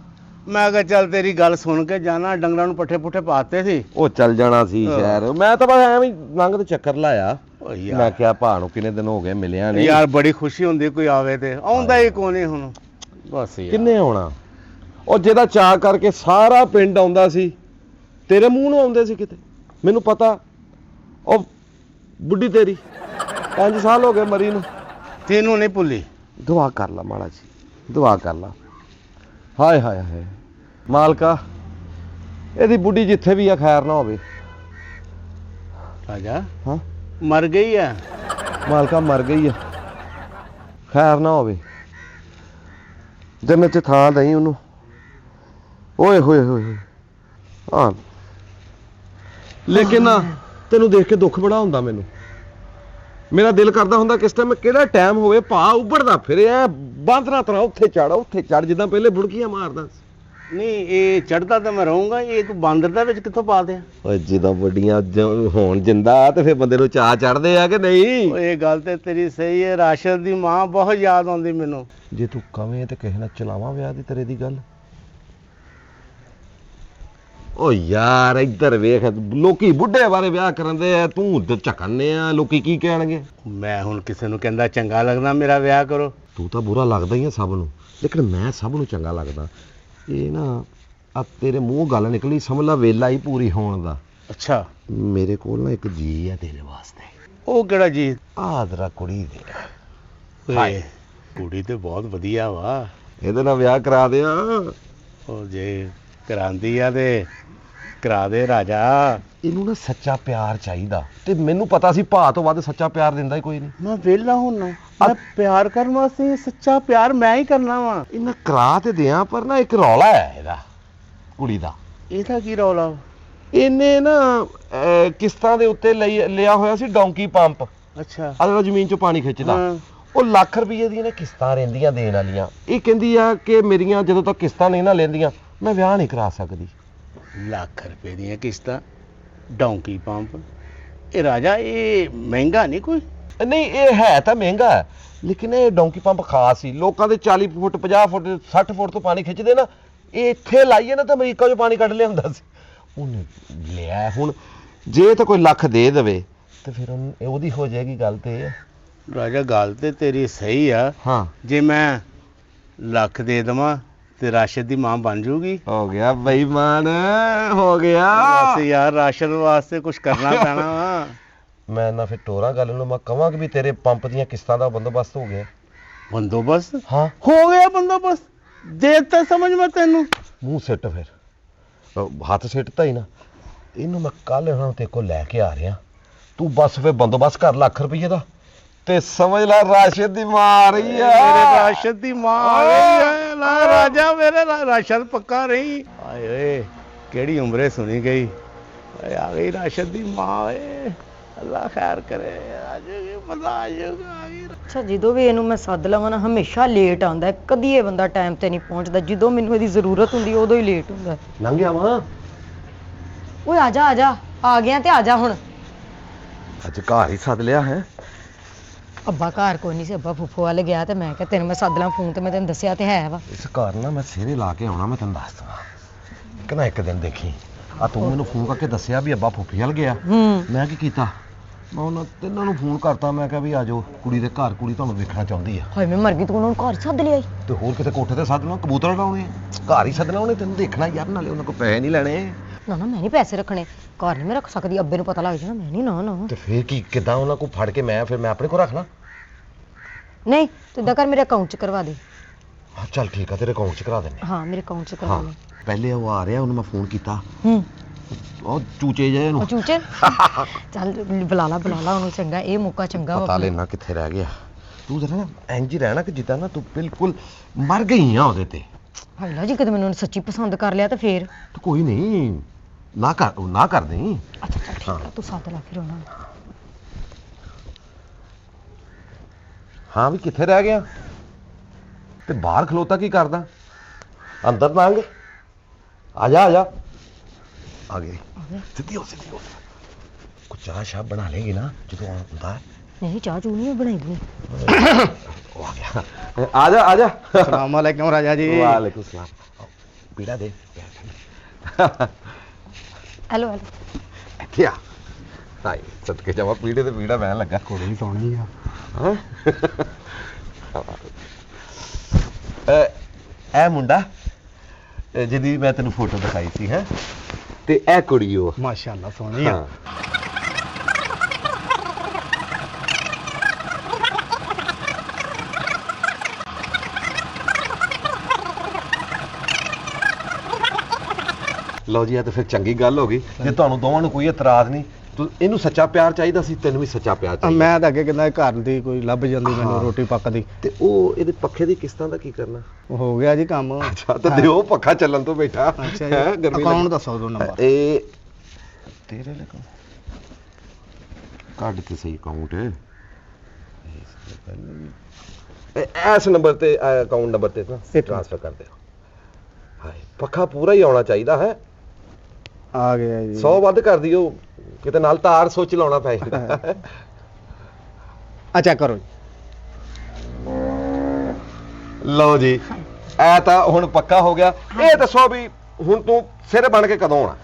Speaker 3: ਮੈਂ ਕਿਹਾ ਚੱਲ ਤੇਰੀ ਗੱਲ ਸੁਣ ਕੇ ਜਾਣਾ। ਡੰਗਰਾਂ ਨੂੰ ਪੱਠੇ ਪੁੱਠੇ ਪਾਤੇ ਸੀ।
Speaker 2: ਉਹ ਚੱਲ ਜਾਣਾ ਸੀ
Speaker 3: ਹਾਂ।
Speaker 2: ਸ਼ਹਿਰ। ਮੈਂ ਤਾਂ ਬਸ ਐਵੇਂ ਹੀ ਲੰਘ ਤੇ ਚੱਕਰ ਲਾਇਆ।
Speaker 3: ਓ
Speaker 2: ਮੈਂ
Speaker 3: ਯਾਰ,
Speaker 2: ਕਿਹਾ ਭਾ ਨੂੰ ਕਿੰਨੇ ਦਿਨ ਹੋ ਗਏ ਮਿਲਿਆ ਨਹੀਂ।
Speaker 3: ਯਾਰ ਬੜੀ ਖੁਸ਼ੀ ਹੁੰਦੀ ਕੋਈ ਆਵੇ ਤੇ। ਆਉਂਦਾ ਹੀ ਕੋਨੇ ਹੁਣ ਬਸ ਯਾਰ।
Speaker 2: ਕਿੰਨੇ ਆਉਣਾ? ਉਹ ਜਿਹਦਾ ਚਾਅ ਕਰਕੇ ਸਾਰਾ ਪਿੰਡ ਆਉਂਦਾ ਸੀ, ਤੇਰੇ ਮੂੰਹ ਨੂੰ ਆਉਂਦੇ ਸੀ ਕਿਤੇ, ਮੈਨੂੰ ਪਤਾ। ਉਹ ਬੁੱਢੀ ਤੇਰੀ 5 ਸਾਲ ਹੋ ਗਏ ਮਰੀ ਨੂੰ।
Speaker 3: ਤੈਨੂੰ ਨਹੀਂ ਭੁੱਲੀ?
Speaker 2: ਦੁਆ ਕਰ ਲਾ ਮਾੜਾ ਜੀ, ਦੁਆ ਕਰ ਲਾ। ਹਾਏ ਹਾਏ ਹਾਏ ਮਾਲਕਾ, ਇਹਦੀ ਬੁੱਢੀ ਜਿੱਥੇ ਵੀ ਆ ਖੈਰ ਨਾ ਹੋਵੇ।
Speaker 3: ਰਾਜਾ
Speaker 2: ਹਾਂ
Speaker 3: ਮਰ ਗਈ ਆ?
Speaker 2: ਮਾਲਕਾ ਮਰ ਗਈ ਆ, ਖੈਰ ਨਾ ਹੋਵੇ। ਜੰਨਤ 'ਚ ਥਾਂ ਦਈ ਉਹਨੂੰ। ਓਏ ਹੋਏ ਹੋਏ ਹੋਏ। ਹਾਂ ਲੇਕਿਨ ਨਾ ਤੈਨੂੰ ਦੇਖ ਕੇ ਦੁੱਖ ਬੜਾ ਹੁੰਦਾ ਮੈਨੂੰ। ਮੇਰਾ ਦਿਲ ਕਰਦਾ ਹੁੰਦਾ ਕਿਸ ਟਾਈਮ ਕਿਹੜਾ ਟਾਈਮ ਹੋਵੇ ਭਾ ਉੱਭੜਦਾ ਫਿਰਿਆ ਬਾਂਦਰਾ ਤਰ੍ਹਾਂ ਉੱਥੇ ਚੜ ਜਿੱਦਾਂ ਪਹਿਲੇ ਬੁੜਕੀਆਂ ਮਾਰਦਾ ਸੀ।
Speaker 3: ਨਹੀਂ ਇਹ ਚੜਦਾ ਤਾਂ ਮੈਂ ਰਹੂੰਗਾ, ਇਹ ਤੂੰ ਬਾਂਦਰ ਦਾ ਵਿੱਚ ਕਿੱਥੋਂ ਪਾ ਦਿਆਂ?
Speaker 2: ਓਏ ਜਦੋਂ ਵੱਡੀਆਂ ਹੋਣ ਜਿੰਦਾ ਤੇ ਫਿਰ ਬੰਦੇ ਨੂੰ ਚਾਅ ਚੜਦੇ ਆ ਕਿ ਨਹੀਂ?
Speaker 3: ਇਹ ਗੱਲ ਤੇ ਤੇਰੀ ਸਹੀ ਹੈ। ਰਾਸ਼ਦ ਦੀ ਮਾਂ ਬਹੁਤ ਯਾਦ ਆਉਂਦੀ ਮੈਨੂੰ।
Speaker 2: ਜੇ ਤੂੰ ਕਵੇਂ ਤੇ ਕਿਸੇ ਨਾਲ ਚਲਾਵਾਂ ਵਿਆਹ ਦੀ ਤੇਰੇ ਦੀ ਗੱਲ। ਓ ਯਾਰ ਇੱਧਰ ਵੇਖ, ਲੋਕੀ ਬੁੱਢੇ ਬਾਰੇ ਵਿਆਹ ਕਰਾਂਦੇ ਆ, ਤੂੰ ਉੱਧਰ ਝਕਣਨੇ ਆ। ਲੋਕੀ ਕੀ ਕਹਿਣਗੇ?
Speaker 3: ਮੈਂ ਹੁਣ ਕਿਸੇ ਨੂੰ ਕਹਿੰਦਾ ਚੰਗਾ ਲੱਗਦਾ ਮੇਰਾ ਵਿਆਹ ਕਰੋ?
Speaker 2: ਤੂੰ ਤਾਂ ਬੁਰਾ ਲੱਗਦਾ ਹੀ ਆ ਸਭ ਨੂੰ, ਲੇਕਿਨ ਮੈਂ ਸਭ ਨੂੰ ਚੰਗਾ ਲੱਗਦਾ। ਇਹ ਨਾ ਆ ਤੇਰੇ ਮੂੰਹ ਗੱਲ ਨਿਕਲੀ, ਸਮਝ ਲਾ ਵੇਲਾ ਹੀ ਪੂਰੀ ਹੋਣ ਦਾ।
Speaker 3: ਅੱਛਾ,
Speaker 2: ਮੇਰੇ ਕੋਲ ਨਾ ਇੱਕ ਜੀ ਆ ਤੇਰੇ ਵਾਸਤੇ।
Speaker 3: ਉਹ ਕਿਹੜਾ ਜੀ?
Speaker 2: ਆਦਰਾ ਕੁੜੀ ਦੇ।
Speaker 3: ਓਏ ਕੁੜੀ ਤੇ ਬਹੁਤ ਵਧੀਆ ਵਾ।
Speaker 2: ਇਹਦੇ ਨਾਲ ਵਿਆਹ ਕਰਾ ਦਿਆਂ।
Speaker 3: ਉਹ ਜੇ ਕਰਾਂਦੀ ਆ ਤੇ ਕਰਾ ਦੇ ਰਾਜਾ।
Speaker 2: ਇਹਨੂੰ ਨਾ ਸੱਚਾ ਪਿਆਰ ਚਾਹੀਦਾ, ਤੇ ਮੈਨੂੰ ਪਤਾ ਸੀ ਭਾ ਤੋਂ ਵੱਧ ਸੱਚਾ ਪਿਆਰ ਦਿੰਦਾ ਹੀ ਕੋਈ ਨਹੀਂ।
Speaker 3: ਮੈਂ ਵਿਹਲਾ ਹੁੰਨਾ, ਮੈਂ ਪਿਆਰ ਕਰਨ ਵਾਸਤੇ ਸੱਚਾ ਪਿਆਰ ਮੈਂ ਹੀ ਕਰਨਾ ਵਾ।
Speaker 2: ਇਹਨਾਂ ਕਰਾ ਤੇ ਦਿਆਂ, ਪਰ ਨਾ ਇੱਕ ਰੌਲਾ ਹੈ ਇਹਦਾ, ਕੁੜੀ ਦਾ।
Speaker 3: ਇਹਦਾ ਕੀ ਰੌਲਾ?
Speaker 2: ਇਹਨੇ ਨਾ ਕਿਸ਼ਤਾਂ ਦੇ ਉੱਤੇ ਲਿਆ ਹੋਇਆ ਸੀ ਡੌਂਕੀ ਪੰਪ,
Speaker 3: ਅੱਛਾ,
Speaker 2: ਆ ਜਿਹੜਾ ਜ਼ਮੀਨ ਚੋਂ ਪਾਣੀ ਖਿੱਚਦਾ।
Speaker 3: ਹਾਂ।
Speaker 2: ਉਹ ਲੱਖ ਰੁਪਏ ਦੀਆਂ ਨੇ ਕਿਸ਼ਤਾਂ ਰਹਿੰਦੀਆਂ ਦੇਣ ਵਾਲੀਆਂ। ਇਹ ਕਹਿੰਦੀ ਆ ਕਿ ਮੇਰੀਆਂ ਜਦੋਂ ਤੱਕ ਕਿਸ਼ਤਾਂ ਨਹੀਂ ਨਾ ਲੈਂਦੀਆਂ ਮੈਂ ਵਿਆਹ ਨਹੀਂ ਕਰਾ ਸਕਦੀ।
Speaker 5: ਲੱਖ ਰੁਪਏ ਦੀਆਂ ਕਿਸ਼ਤਾਂ, ਡੌਂਕੀ ਪੰਪ, ਇਹ ਰਾਜਾ ਇਹ ਮਹਿੰਗਾ ਨਹੀਂ ਕੋਈ?
Speaker 2: ਨਹੀਂ ਇਹ ਹੈ ਤਾਂ ਮਹਿੰਗਾ ਹੈ, ਲੇਕਿਨ ਇਹ ਡੌਂਕੀ ਪੰਪ ਖਾਸ ਸੀ। ਲੋਕਾਂ ਦੇ 40 ਫੁੱਟ 50 ਫੁੱਟ 60 ਫੁੱਟ ਤੋਂ ਪਾਣੀ ਖਿੱਚਦੇ ਨਾ, ਇਹ ਇੱਥੇ ਲਾਈਏ ਨਾ ਤਾਂ ਅਮਰੀਕਾ 'ਚੋਂ ਪਾਣੀ ਕੱਢ ਲਿਆਉਂਦਾ ਸੀ। ਉਹਨੇ ਲਿਆ। ਹੁਣ ਜੇ ਤਾਂ ਕੋਈ ਲੱਖ ਦੇ ਦੇਵੇ ਤੇ ਫਿਰ ਉਹਦੀ ਹੋ ਜਾਏਗੀ ਗੱਲ। ਤੇ
Speaker 5: ਰਾਜਾ ਗੱਲ ਤੇ ਤੇਰੀ ਸਹੀ ਆ।
Speaker 2: ਹਾਂ
Speaker 5: ਜੇ ਮੈਂ ਲੱਖ ਦੇ ਦੇਵਾਂ ਤੇ ਰਾਸ਼ਦ ਦੀ ਮਾਂ ਬਣ ਜੂਗੀ।
Speaker 2: ਹੋ ਗਿਆ ਬੇਈਮਾਨ, ਹੋ ਗਿਆ।
Speaker 5: ਬਸ ਯਾਰ ਰਾਸ਼ਦ ਵਾਸਤੇ ਕੁਝ ਕਰਨਾ ਪੈਣਾ ਵਾ।
Speaker 2: ਮੈਂ ਨਾ ਫਿਰ ਟੋਰਾ ਗੱਲ ਨੂੰ ਮੈਂ ਕਹਾਂ ਕਿ ਵੀ ਤੇਰੇ ਪੰਪ ਦੀਆਂ ਕਿਸ਼ਤਾਂ ਦਾ ਬੰਦੋਬਸਤ ਹੋ ਗਿਆ।
Speaker 5: ਬੰਦੋਬਸਤ
Speaker 2: ਹਾਂ
Speaker 5: ਹੋ ਗਿਆ ਬੰਦੋਬਸਤ। ਦੇਖ ਤਾਂ ਸਮਝ ਮੈਂ ਤੈਨੂੰ।
Speaker 2: ਮੂੰਹ ਸਿੱਟ ਫਿਰ, ਹੱਥ ਸਿੱਟਤਾ ਹੀ ਨਾ। ਇਹਨੂੰ ਮੈਂ ਕੱਲ ਇਹਨਾਂ ਤੇ ਕੋ ਲੈ ਕੇ ਆ ਰਿਹਾ। ਤੂੰ ਬਸ ਫਿਰ ਬੰਦੋਬਸਤ ਕਰ ਲੱਖ ਰੁਪਏ ਦਾ ਤੇ ਸਮਝ ਲੈ ਰਾਸ਼ਦ ਦੀ ਮਾਂ ਆ ਰਹੀ ਆ।
Speaker 5: ਮੇਰੇ ਰਾਸ਼ਦ ਦੀ ਮਾਂ ਆ ਰਹੀ ਹੈ। ਲਾ ਰਾਜਾ ਮੇਰੇ ਰਾਸ਼ਦ ਪੱਕਾ ਰਹੀ। ਆਏ ਓਏ ਕਿਹੜੀ ਉਮਰੇ ਸੁਣੀ ਗਈ। ਓਏ ਆ ਗਈ ਰਾਸ਼ਦ ਦੀ ਮਾਂ। ਓਏ ਅੱਲਾ ਖੈਰ ਕਰੇ। ਆਜੂਗੀ ਮਜ਼ਾ ਆ ਜਾਊਗਾ।
Speaker 1: ਅੱਛਾ ਜਦੋਂ ਵੀ ਇਹਨੂੰ ਮੈਂ ਸੱਦ ਲਵਾਂ ਨਾ ਹਮੇਸ਼ਾ ਲੇਟ ਆਉਂਦਾ ਹੈ। ਕਦੀ ਇਹ ਬੰਦਾ ਟਾਈਮ ਤੇ ਨਹੀਂ ਪਹੁੰਚਦਾ। ਜਦੋਂ ਮੈਨੂੰ ਇਹਦੀ ਜ਼ਰੂਰਤ ਹੁੰਦੀ ਉਦੋਂ ਹੀ ਲੇਟ ਹੁੰਦਾ।
Speaker 2: ਲੰਘ ਗਿਆ ਵਾਂ।
Speaker 1: ਓਏ ਆ ਜਾ ਆ ਗਿਆ ਤੇ ਆ ਜਾ ਹੁਣ।
Speaker 2: ਅੱਜ ਘਰ ਹੀ ਸੱਦ ਲਿਆ ਹੈ।
Speaker 1: ਅੱਬਾ ਘਰ ਕੋਈ ਨਹੀਂ ਸੀ, ਅੱਬਾ ਫੁੱਫੋ ਵੱਲ ਗਿਆ ਤੇ ਮੈਂ ਕਿਹਾ ਤੈਨੂੰ ਮੈਂ ਸੱਦ ਲਾਂ ਫੋਨ ਤੇ। ਮੈਂ ਤੈਨੂੰ ਦੱਸਿਆ ਤੇ ਹੈ ਵਾ।
Speaker 2: ਇਸ ਘਰ ਨਾ ਮੈਂ ਸਿਰੇ ਲਾ ਕੇ ਆਉਣਾ। ਮੈਂ ਤੈਨੂੰ ਦੱਸ ਦਵਾਂ ਕਿ ਨਾ ਇੱਕ ਦਿਨ ਦੇਖੀ ਆ ਤੂੰ ਮੈਨੂੰ ਫੋਨ ਕਰਕੇ ਦੱਸਿਆ ਵੀ ਅੱਬਾ ਫੁੱਫੀ ਵੱਲ ਗਿਆ। ਮੈਂ ਕੀ ਕੀਤਾ, ਮੈਂ ਉਹਨਾਂ ਤਿੰਨਾਂ ਨੂੰ ਫੋਨ ਕਰਤਾ। ਮੈਂ ਕਿਹਾ ਵੀ ਆ ਜਾਓ ਕੁੜੀ ਦੇ ਘਰ, ਕੁੜੀ ਤੁਹਾਨੂੰ ਵੇਖਣਾ ਚਾਹੁੰਦੀ ਆ।
Speaker 1: ਹਾਏ ਮੈਂ ਮਰ ਗਈ, ਤੂੰ ਉਹਨਾਂ ਨੂੰ ਘਰ ਸੱਦ ਲਿਆ ਈ।
Speaker 2: ਤੇ ਹੋਰ ਕਿਤੇ ਕੋਠੇ ਤੇ ਸੱਦਣਾ, ਕਬੂਤਰ ਉਡਾਉਣੇ, ਘਰ ਹੀ ਸੱਦਣਾ ਉਹਨੇ। ਤੈਨੂੰ ਦੇਖਣਾ ਯਾਰ, ਨਾਲੇ ਉਹਨਾਂ ਕੋਲ ਪੈਸੇ ਨਹੀਂ ਲੈਣੇ।
Speaker 1: ਨਾ ਮੈਂ ਨਹੀਂ ਪੈਸੇ ਰੱਖਣੇ, ਘਰ ਨਹੀਂ ਮੈਂ ਰੱਖ ਸਕਦੀ। ਅੱਬੇ ਨੂੰ ਪਤਾ ਲੱਗ ਜਾਣਾ। ਮੈਂ ਨਹੀਂ। ਨਾ
Speaker 2: ਤੇ ਫੇਰ ਕੀ, ਕਿੱਦਾਂ ਉਹਨਾਂ ਕੋਲ ਫੜ ਕੇ ਮੈਂ ਆਪਣੇ ਕੋਲ ਰੱਖਣਾ?
Speaker 1: ਨਹੀਂ ਤੂੰ ਇਦਾਂ ਕਰ, ਮੇਰੇ ਅਕਾਊਂਟ 'ਚ ਕਰਵਾ ਦੇ।
Speaker 2: ਹਾਂ ਚੱਲ ਠੀਕ ਆ, ਤੇਰੇ ਅਕਾਊਂਟ 'ਚ ਕਰਾ ਦਿੰਦੇ।
Speaker 1: ਹਾਂ ਮੇਰੇ ਅਕਾਊਂਟ 'ਚ ਕਰਵਾ
Speaker 2: ਹਾਂ
Speaker 1: ਲੈ।
Speaker 2: ਪਹਿਲੇ ਉਹ ਆ ਰਿਹਾ, ਉਹਨੂੰ ਮੈਂ ਫੋਨ ਕੀਤਾ। ਉਹ ਚੂਚੇ ਜਿਹੇ
Speaker 1: ਉਹ
Speaker 2: ਨੂੰ
Speaker 1: ਚੂਚੇ ਚੱਲ ਬੁਲਾ ਲਾ ਉਹਨੂੰ। ਚੰਗਾ ਇਹ ਮੌਕਾ ਚੰਗਾ ਵਾ
Speaker 2: ਪਤਾ ਲੈਣਾ ਕਿੱਥੇ ਰਹਿ ਗਿਆ। ਤੂੰ ਜਰਾ ਨਾ ਇੰਜ ਹੀ ਰਹਿਣਾ ਕਿ ਜਿੱਦਾਂ ਨਾ ਤੂੰ ਬਿਲਕੁਲ ਮਰ ਗਈ ਆ ਉਹਦੇ ਤੇ।
Speaker 1: ਹਾਏ ਲਾ ਜੀ ਕਿਤੇ ਮੈਨੂੰ ਸੱਚੀ ਪਸੰਦ ਕਰ ਲਿਆ ਤਾਂ ਫੇਰ?
Speaker 2: ਤੂੰ ਕੋਈ ਨਹੀਂ, ਨਾ ਕਰ ਦੇ।
Speaker 1: ਅੱਛਾ ਚੱਲ ਠੀਕ ਆ, ਤੂੰ ਸੱਦ ਲਾ ਫਿਰ ਉਹਨਾਂ ਨੂੰ।
Speaker 2: ਹਾਂ ਵੀ ਕਿੱਥੇ ਰਹਿ ਗਿਆ ਤੇ ਬਾਹਰ ਖਲੋਤਾ ਕੀ ਕਰਦਾ? ਅੰਦਰ ਲੰਘ। ਆ ਜਾ ਆ ਗਈ। ਸਿੱਧੀ ਹੋ ਕੁਛ ਚਾਹ ਸ਼ਾਹ ਬਣਾ ਲੇਗੀ ਨਾ ਜਦੋਂ ਆਉਂਦਾ।
Speaker 1: ਨਹੀਂ ਚਾਹ ਚੂਹ ਨਹੀਂ ਬਣਾਈ ਦੀ।
Speaker 2: ਉਹ ਆ ਗਿਆ। ਆ ਜਾ
Speaker 4: ਅਸਲਾਮ ਵਾਲੇਕਮ ਰਾਜਾ ਜੀ।
Speaker 2: ਵਾਲੇਕੁਮ ਸਲਾਮ। ਪੀੜਾ ਦੇ।
Speaker 1: ਹੈਲੋ
Speaker 2: ਇੱਥੇ ਆ। ਹਾਏ ਸਦਕੇ ਜਾਵਾ, ਪੀੜੇ ਤੇ ਪੀੜਾ ਬਹਿਣ ਲੱਗਾ।
Speaker 4: ਕੁੜੀ ਸੋਹਣੀ ਆ।
Speaker 2: ਹਾਂ ਇਹ ਮੁੰਡਾ ਜਿਹਦੀ ਮੈਂ ਤੈਨੂੰ ਫੋਟੋ ਦਿਖਾਈ ਸੀ ਹੈ, ਤੇ ਇਹ ਕੁੜੀ ਉਹ।
Speaker 4: ਮਾਸ਼ਾਅੱਲਾ ਸੋਹਣੀ ਆ।
Speaker 2: ਲਓ ਜੀ, ਇਹ ਤਾਂ ਫਿਰ ਚੰਗੀ ਗੱਲ ਹੋ ਗਈ। ਜੇ ਤੁਹਾਨੂੰ ਦੋਵਾਂ ਨੂੰ ਕੋਈ ਇਤਰਾਜ਼ ਨਹੀਂ, ਤੂੰ ਇਹਨੂੰ ਸੱਚਾ ਪਿਆਰ ਚਾਹੀਦਾ ਸੀ, ਤੈਨੂੰ ਵੀ ਸੱਚਾ ਪਿਆਰ ਚਾਹੀਦਾ।
Speaker 4: ਮੈਂ ਤਾਂ ਅੱਗੇ ਕਹਿੰਦਾ ਘਰ ਦੀ ਕੋਈ ਲੱਭ ਜਾਂਦੀ ਮੈਨੂੰ
Speaker 2: ਹਾਂ।
Speaker 4: ਰੋਟੀ ਪੱਕਦੀ।
Speaker 2: ਤੇ ਉਹ ਇਹਦੇ ਪੱਖੇ ਦੀ ਕਿਸ਼ਤਾਂ ਦਾ ਕੀ ਕਰਨਾ?
Speaker 4: ਹੋ ਗਿਆ ਜੀ ਕੰਮ।
Speaker 2: ਅੱਛਾ ਤਾਂ ਦਿਓ, ਪੱਖਾ ਚੱਲਣ ਤੋਂ ਬੈਠਾ।
Speaker 4: ਅੱਛਾ
Speaker 2: ਹੈਂ,
Speaker 4: ਜੀ
Speaker 2: ਗਰਮੀ
Speaker 4: ਅਕਾਊਂਟ
Speaker 2: ਲੱਗੀ।
Speaker 4: ਦੱਸੋ ਦੋ ਨੰਬਰ।
Speaker 2: ਇਹ ਤੇਰੇ ਲਈ ਕੱਢ ਕੇ ਸਹੀ ਅਕਾਊਂਟ ਇਸ ਨੰਬਰ ਤੇ, ਅਕਾਊਂਟ ਨੰਬਰ ਤੇ ਨਾ ਟ੍ਰਾਂਸਫਰ ਕਰ ਦਿਓ। ਹਾਏ ਪੱਖਾ ਪੂਰਾ ਹੀ ਆਉਣਾ ਚਾਹੀਦਾ ਹੈ।
Speaker 4: ਆ ਗਿਆ ਜੀ।
Speaker 2: 100 ਵੱਧ ਕਰ ਦਿਓ, ਕਿਤੇ ਨਾਲ ਤਾਰ ਸੋਚ ਲਾਉਣਾ ਪੈ ਜਾਂਦਾ।
Speaker 4: ਅੱਛਾ ਕਰੋ ਜੀ।
Speaker 2: ਲਓ ਜੀ, ਐ ਤਾਂ ਹੁਣ ਪੱਕਾ ਹੋ ਗਿਆ। ਇਹ ਦੱਸੋ ਵੀ ਹੁਣ ਤੂੰ ਸਿਰ ਬਣ ਕੇ ਕਦੋਂ ਆਉਣਾ?